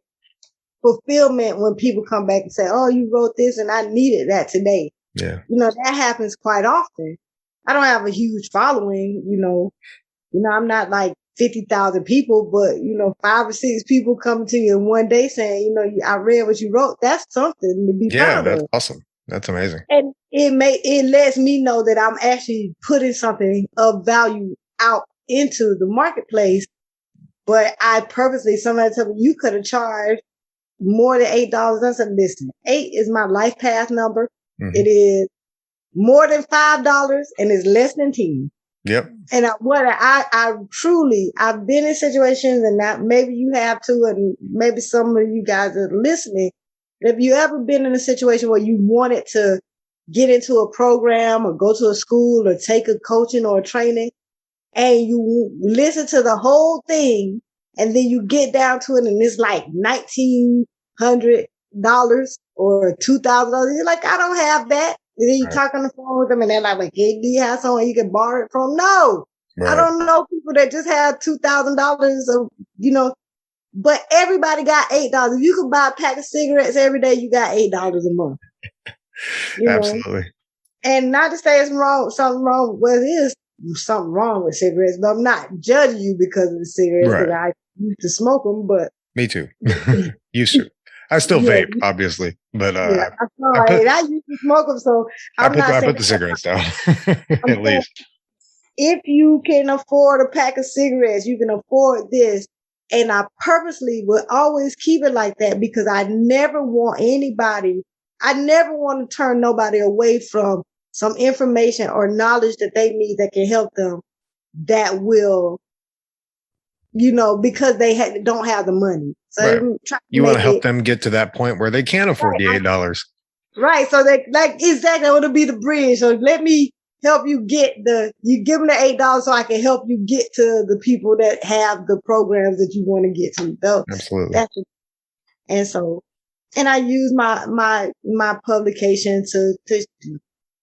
fulfillment when people come back and say, oh, you wrote this and I needed that today. Yeah. That happens quite often. I don't have a huge following, I'm not like 50,000 people, but 5 or 6 people come to you in one day saying, I read what you wrote. That's something to be proud of. Yeah, that's awesome. That's amazing. And it lets me know that I'm actually putting something of value out into the marketplace. But I purposely, somebody told me you could have charged more than $8. I said, listen, 8 is my life path number. Mm-hmm. It is more than $5 and it's less than 10. Yep. And I truly, I've been in situations, and that maybe you have too, and maybe some of you guys are listening. If you ever been in a situation where you wanted to get into a program or go to a school or take a coaching or a training, and you listen to the whole thing, and then you get down to it, and it's like $1,900 or $2,000, you're like, I don't have that. And then you talk on the phone with them and they're like, hey, do you have someone you can borrow it from? No. Right. I don't know people that just have $2,000 of, but everybody got $8. If you could buy a pack of cigarettes every day, you got $8 a month. Absolutely. And not to say it's something wrong. Well, it is something wrong with cigarettes, but I'm not judging you because of the cigarettes because I used to smoke them, but. Me too. Used to. I still vape, obviously, but I used to smoke them, so I put the cigarettes down at least. If you can afford a pack of cigarettes, you can afford this, and I purposely will always keep it like that because I never want to turn nobody away from some information or knowledge that they need that can help them. That will. Because they don't have the money. So you want to help them get to that point where they can afford the $8. Right. So they exactly it'll be the bridge. So let me help you you give them the $8 so I can help you get to the people that have the programs that you want to get to. So absolutely. And I use my publication to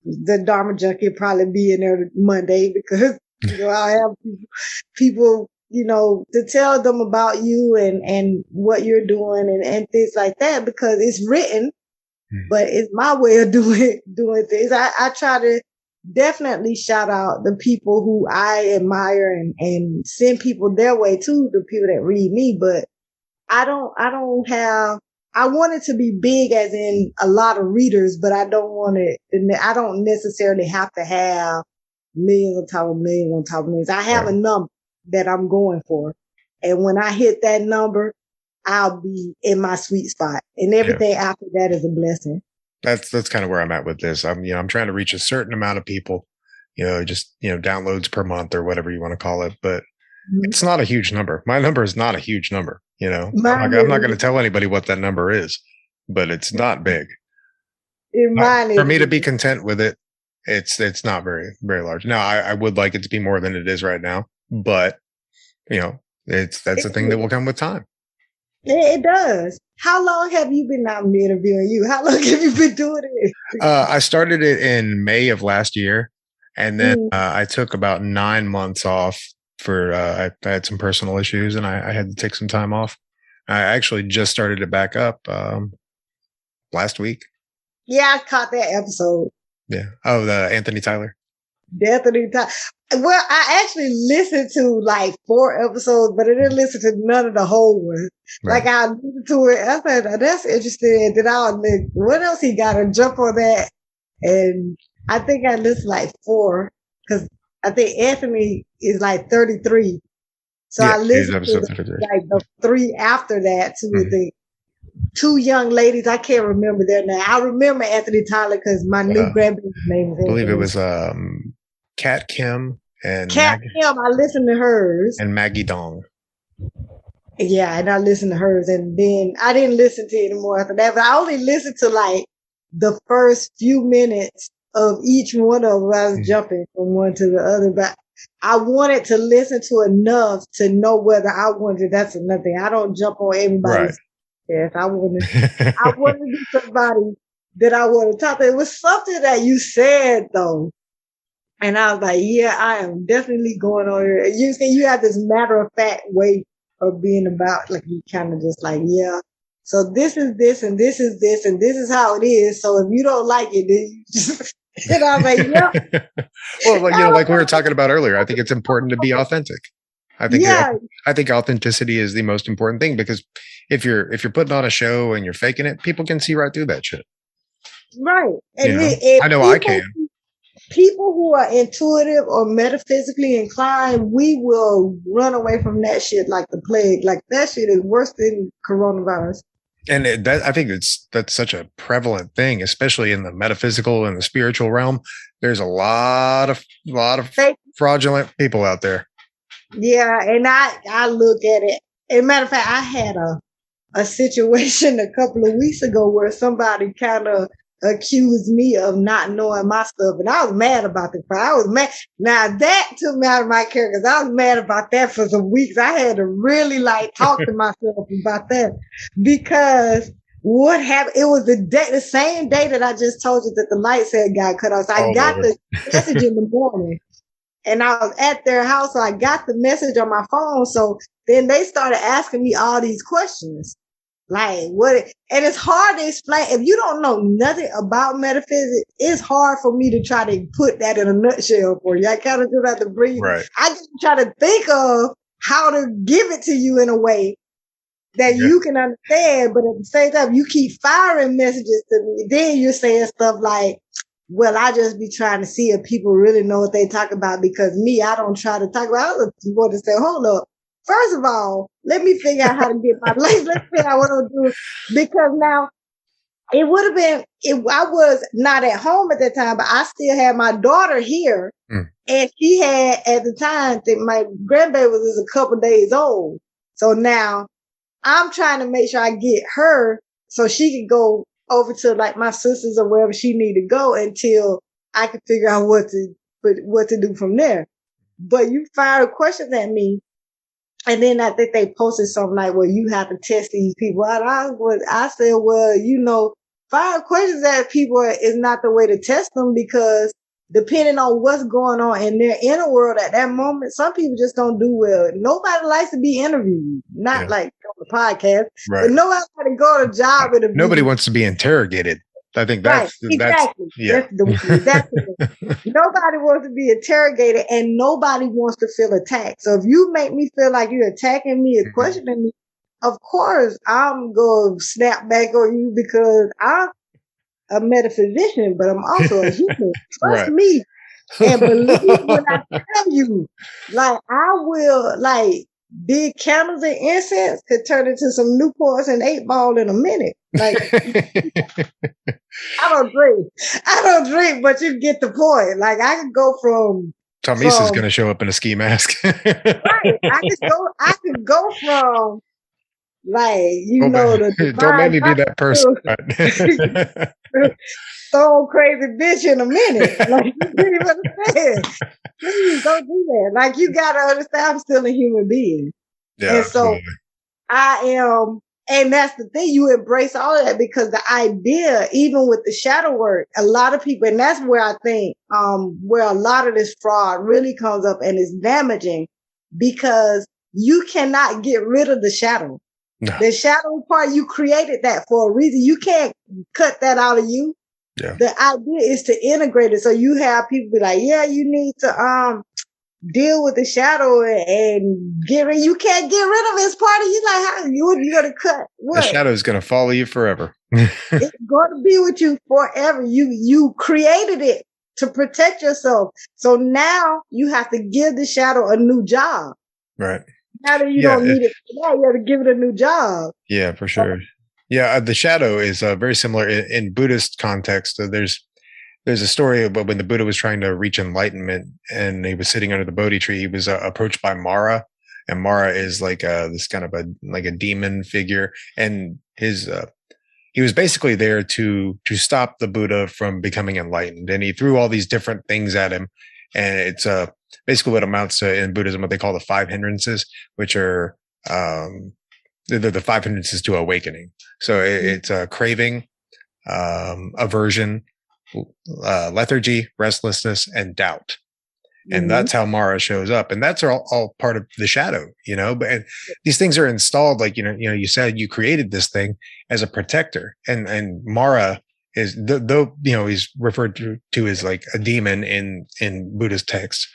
the Dharma Junkie probably be in there Monday because I have people to tell them about you and what you're doing and things like that because it's written, but it's my way of doing things. I try to definitely shout out the people who I admire and send people their way too, the people that read me, but I want it to be big as in a lot of readers, but I don't necessarily have to have millions on top of millions on top of millions. I have a number that I'm going for. And when I hit that number, I'll be in my sweet spot. And everything after that is a blessing. That's kind of where I'm at with this. I'm trying to reach a certain amount of people, downloads per month or whatever you want to call it. But it's not a huge number. My number is not a huge number. I'm not going to tell anybody what that number is, but it's not big. For me to be content with it, it's not very, very large. Now, I would like it to be more than it is right now. But, that's the thing that will come with time. It does. How long have you been out interviewing you? How long have you been doing it? I started it in May of last year. And then I took about 9 months off for, I had some personal issues and I had to take some time off. I actually just started it back up last week. Yeah, I caught that episode. Yeah. Oh, the Anthony Tyler. Anthony Tyler. Well, I actually listened to like 4 episodes, but I didn't listen to none of the whole one. Right. Like I listened to it, I said, oh, that's interesting. Then I was like, what else he got to jump on that? And I think I listened like 4 because I think Anthony is like 33. So Yeah, I listened to episode 33. like the 3 after that to Mhm. the 2 young ladies. I can't remember their name. I remember Anthony Tyler because my new grandbaby's name is I believe Anthony. it was Kat Kim and Kat Kim. I listened to hers. and Maggie Dong. Yeah, and I listened to hers, and then I didn't listen to it anymore after that. But I only listened to like the first few minutes of each one of them. I was jumping from one to the other, but I wanted to listen to enough to know whether I wanted. That's another thing. I don't jump on everybody's. Yes, I want to be somebody that I want to talk to. It was something that you said though. And I was like, yeah, I am definitely going on here. You see, you have this matter of fact way of being about, like, you kind of just like, yeah. So this is this, and this is this, and this is how it is. So if you don't like it, then you just, and I was like, yeah. Well, like we were talking about earlier, I think it's important to be authentic. I think authenticity is the most important thing, because if you're putting on a show and you're faking it, people can see right through that shit. Right. And I know I can. People who are intuitive or metaphysically inclined, we will run away from that shit like the plague. Like that shit is worse than coronavirus. And I think that's such a prevalent thing, especially in the metaphysical and the spiritual realm. There's a lot of fraudulent people out there. Yeah, and I look at it. As a matter of fact, I had a situation a couple of weeks ago where somebody kind of accused me of not knowing my stuff, and I was mad about it. I was mad. Now that took me out of my character, because I was mad about that for some weeks. I had to really like talk to myself about that, because what happened? It was the same day that I just told you that the lights had got cut off. So I got the message in the morning, and I was at their house, so I got the message on my phone. So then they started asking me all these questions. Like what? And it's hard to explain. If you don't know nothing about metaphysics, it's hard for me to try to put that in a nutshell for you. I kind of just have to breathe. Right. I just try to think of how to give it to you in a way that you can understand. But at the same time, you keep firing messages to me. Then you're saying stuff like, well, I just be trying to see if people really know what they talk about, because me, I don't try to talk about. I was going to say, hold up. First of all, let me figure out how to get my life. Let's figure out what I'm doing. Because now it would have been, if I was not at home at that time, but I still had my daughter here. And she had, at the time, that my grandbaby was a couple days old. So now I'm trying to make sure I get her so she can go over to like my sisters or wherever she need to go until I can figure out what to do from there. But you fired questions at me. And then I think they posted something like, well, you have to test these people out. I said, well, firing questions at people is not the way to test them, because depending on what's going on in their inner world at that moment, some people just don't do well. Nobody likes to be interviewed, not like on the podcast, but nobody wants to go to a job interview. Nobody wants to be interrogated. I think that's exactly. That's nobody wants to be interrogated, and nobody wants to feel attacked. So if you make me feel like you're attacking me and questioning me, of course I'm going to snap back on you, because I'm a metaphysician, but I'm also a human. Trust me and believe when I tell you. Like, I will, like, big candles and incense could turn into some Newports and 8-Ball in a minute. Like, I don't drink, but you get the point. Like, I could go from Tommesa's going to show up in a ski mask. Right. I could go from, like, don't make me be that person. Stone crazy bitch in a minute. Like, you didn't understand. Please don't do that. Like, you gotta understand, I'm still a human being. Yeah, and so absolutely. I am, and that's the thing, you embrace all of that, because the idea, even with the shadow work, a lot of people, and that's where I think where a lot of this fraud really comes up and is damaging, because you cannot get rid of the shadow. No. The shadow part, you created that for a reason. You can't cut that out of you. Yeah. The idea is to integrate it. So you have people be like, yeah, you need to deal with the shadow and get rid. You can't get rid of it. It's part of you. Like, how you gonna cut what? The shadow is going to follow you forever. It's going to be with you forever. You created it to protect yourself. So now you have to give the shadow a new job. Right. Now that you don't need it for that, you have to give it a new job. Yeah, for sure. Yeah, the shadow is very similar in Buddhist context. There's a story about when the Buddha was trying to reach enlightenment and he was sitting under the Bodhi tree. He was approached by Mara, and Mara is like this kind of a demon figure, and he was basically there to stop the Buddha from becoming enlightened, and he threw all these different things at him, and it's basically what amounts to in Buddhism what they call the 5 hindrances, which are the 5 hindrances to awakening. So it's craving, aversion, lethargy, restlessness, and doubt. And that's how Mara shows up. And that's all part of the shadow, but these things are installed. Like, you said you created this thing as a protector, and Mara is though, he's referred to as like a demon in Buddhist texts.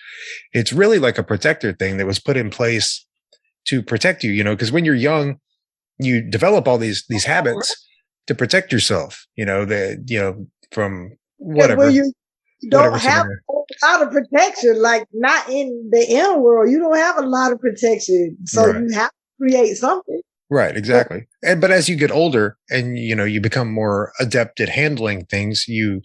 It's really like a protector thing that was put in place to protect you, because when you're young, you develop all these habits to protect yourself, from whatever. You don't have a lot of protection, like not in the inner world. You don't have a lot of protection. So you have to create something. Right, exactly. But as you get older and, you become more adept at handling things, you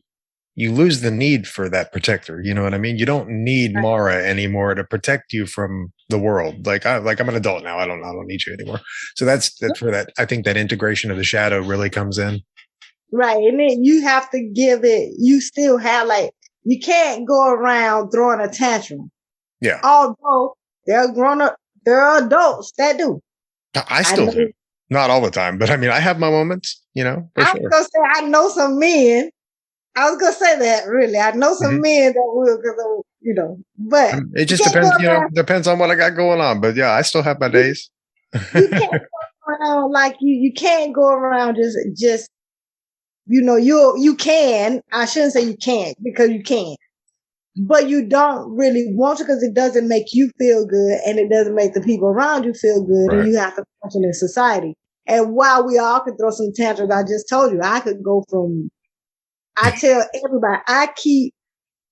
lose the need for that protector. You know what I mean? You don't need Mara anymore to protect you from the world. Like I'm an adult now. I don't need you anymore. So that's where that, I think that integration of the shadow really comes in. Right. And then you have to give it, you still have you can't go around throwing a tantrum. Yeah. Although there are adults that do. I still do. Not all the time, but I mean, I have my moments, I was going to say, I know some men. I was going to say that really. I know some men that will, because, but. It just depends, depends on what I got going on. But yeah, I still have my days. You can't go around you can't go around just, you can. I shouldn't say you can't because you can. But you don't really want to because it doesn't make you feel good and it doesn't make the people around you feel good. Right. And you have to function in society. And while we all can throw some tantrums, I just told you, I could go I tell everybody, I keep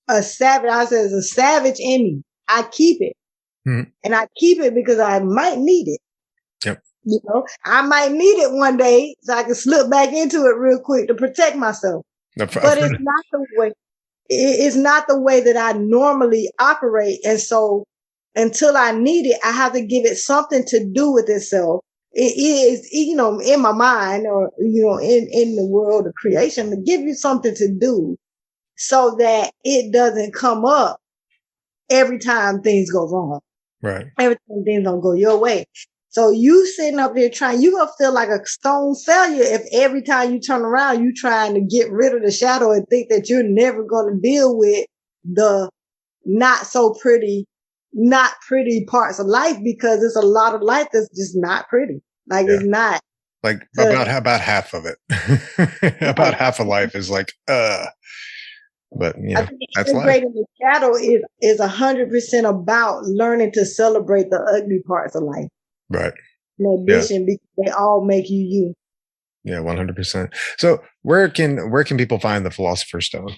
a savage, I say there's a savage in me. I keep it. Mm-hmm. And I keep it because I might need it. Yep. I might need it one day so I can slip back into it real quick to protect myself. But it's not the way. It's not the way that I normally operate. And so until I need it, I have to give it something to do with itself. It is, in my mind or, in the world of creation to give you something to do so that it doesn't come up every time things go wrong. Right. Every time things don't go your way. So you sitting up there you're going to feel like a stone failure if every time you turn around, you trying to get rid of the shadow and think that you're never going to deal with the not pretty parts of life because it's a lot of life that's just not pretty. It's not. Like about half of it. About half of life is but I think integrating the shadow is 100% about learning to celebrate the ugly parts of life. Right. In addition, because they all make you. Yeah, 100%. So where can people find the Philosopher's Stone?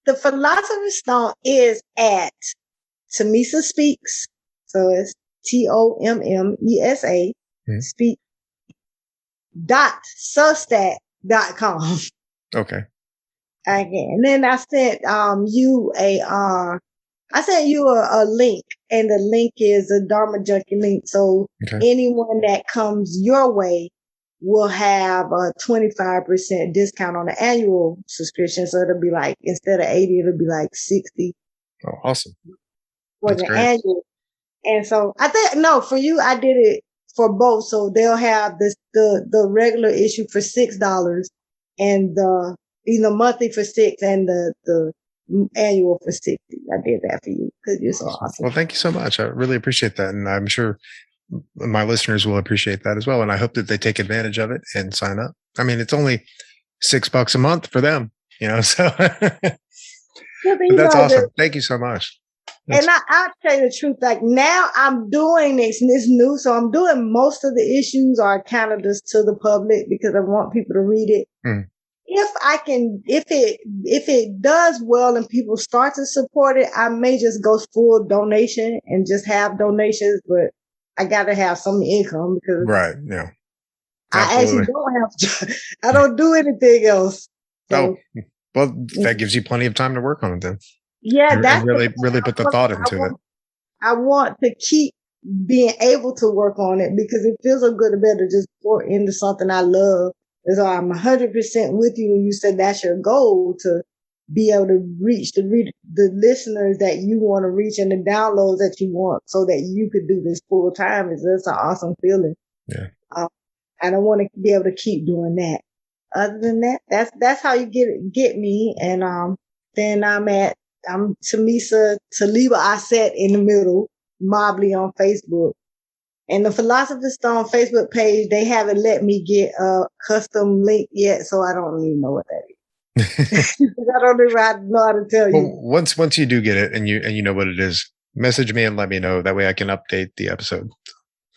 The Philosopher's Stone is at Tommesa Speaks. So it's TOMMESA speak .substack.com. Okay. And then I sent you a link, and the link is a Dharma Junkie link. So anyone that comes your way will have a 25% discount on the annual subscription. So it'll be like, instead of 80, it'll be like 60. Oh, awesome. For the annual. And so for you, I did it for both. So they'll have the regular issue for $6 and the monthly for $6 and the annual for $60. I did that for you because you're so awesome. Well, thank you so much. I really appreciate that. And I'm sure my listeners will appreciate that as well. And I hope that they take advantage of it and sign up. I mean, it's only $6 a month for them, So But that's awesome. Thank you so much. And I'll tell you the truth, like now I'm doing this and it's new. So I'm doing most of the issues are kind of just to the public because I want people to read it. Mm. If it does well and people start to support it, I may just go full donation and just have donations, but I got to have some income because right. Yeah. I actually I don't do anything else. So, well, that gives you plenty of time to work on it then. Yeah. And really put the thought into it. I want to keep being able to work on it because it feels so good to be able to just pour into something I love. And so I'm 100% with you when you said that's your goal, to be able to reach the listeners that you want to reach and the downloads that you want so that you could do this full time. That's an awesome feeling. Yeah. And I want to be able to keep doing that. Other than that, that's how you get me. And then I'm Tommesa I set in the middle, Mobley on Facebook. And the Philosopher Stone Facebook page, they haven't let me get a custom link yet, so I don't even know what that is. I don't even know how to tell you. Well, once you do get it and you know what it is, message me and let me know. That way I can update the episode.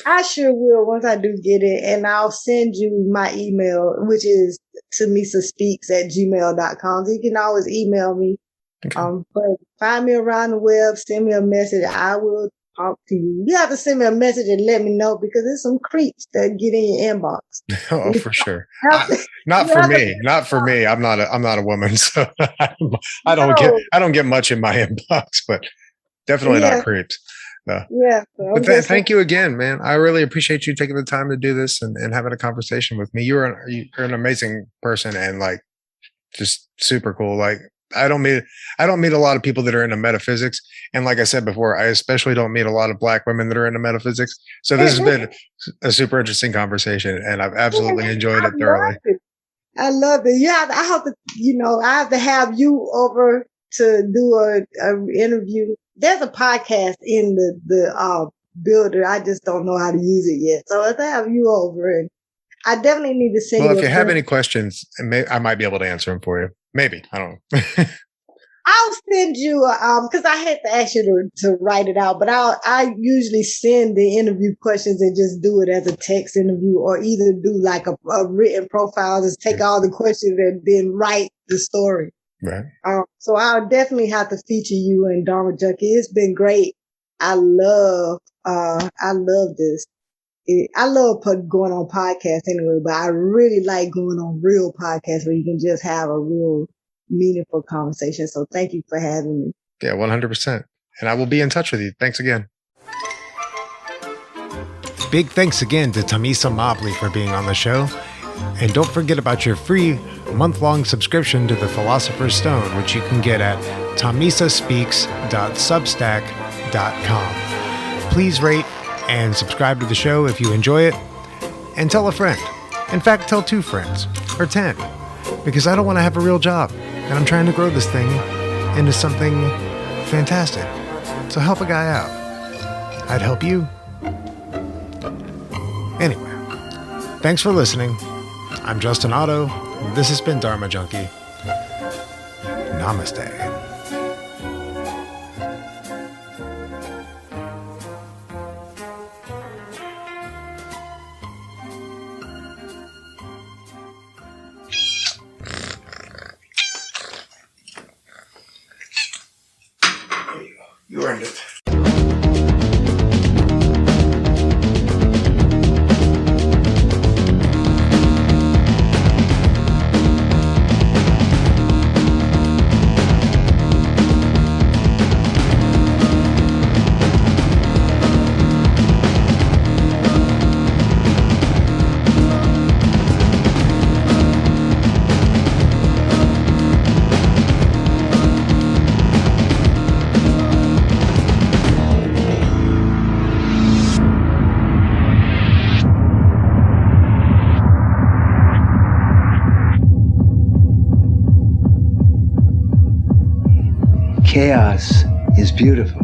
I sure will once I do get it, and I'll send you my email, which is TomesaSpeaks@gmail.com. So you can always email me. Okay. But find me around the web, send me a message. I will talk to you. You have to send me a message and let me know because there's some creeps that get in your inbox. Oh, for sure. Not for me. I'm not a woman, so I don't get much in my inbox, but definitely not creeps. No. Yeah. So but thank you again, man. I really appreciate you taking the time to do this and having a conversation with me. You're an amazing person and like just super cool. Like I don't meet a lot of people that are into metaphysics. And like I said before, I especially don't meet a lot of Black women that are into metaphysics. So this has been a super interesting conversation and I've absolutely enjoyed it thoroughly. I love it. Yeah. I hope that, I have to have you over to do a interview. There's a podcast in the builder. I just don't know how to use it yet. So if I have you over, and I definitely need to send you. Well, if you have any questions, I might be able to answer them for you. Maybe. I don't know. I'll send you, because I had to ask you to write it out, but I usually send the interview questions and just do it as a text interview or either do like a written profile, just take all the questions and then write the story. Right. So I'll definitely have to feature you in Dharma Junkie. It's been great. I love this. I love going on podcasts anyway, but I really like going on real podcasts where you can just have a real meaningful conversation. So thank you for having me. Yeah, 100%. And I will be in touch with you. Thanks again. Big thanks again to Tommesa Mobley for being on the show. And don't forget about your free month-long subscription to the Philosopher's Stone, which you can get at tommesaspeaks.substack.com. Please rate and subscribe to the show if you enjoy it. And tell a friend. In fact, tell 2 friends or 10. Because I don't want to have a real job. And I'm trying to grow this thing into something fantastic. So help a guy out. I'd help you. Anyway, thanks for listening. I'm Justin Otto. This has been Dharma Junkie. Namaste. There you go. You earned it. Chaos is beautiful.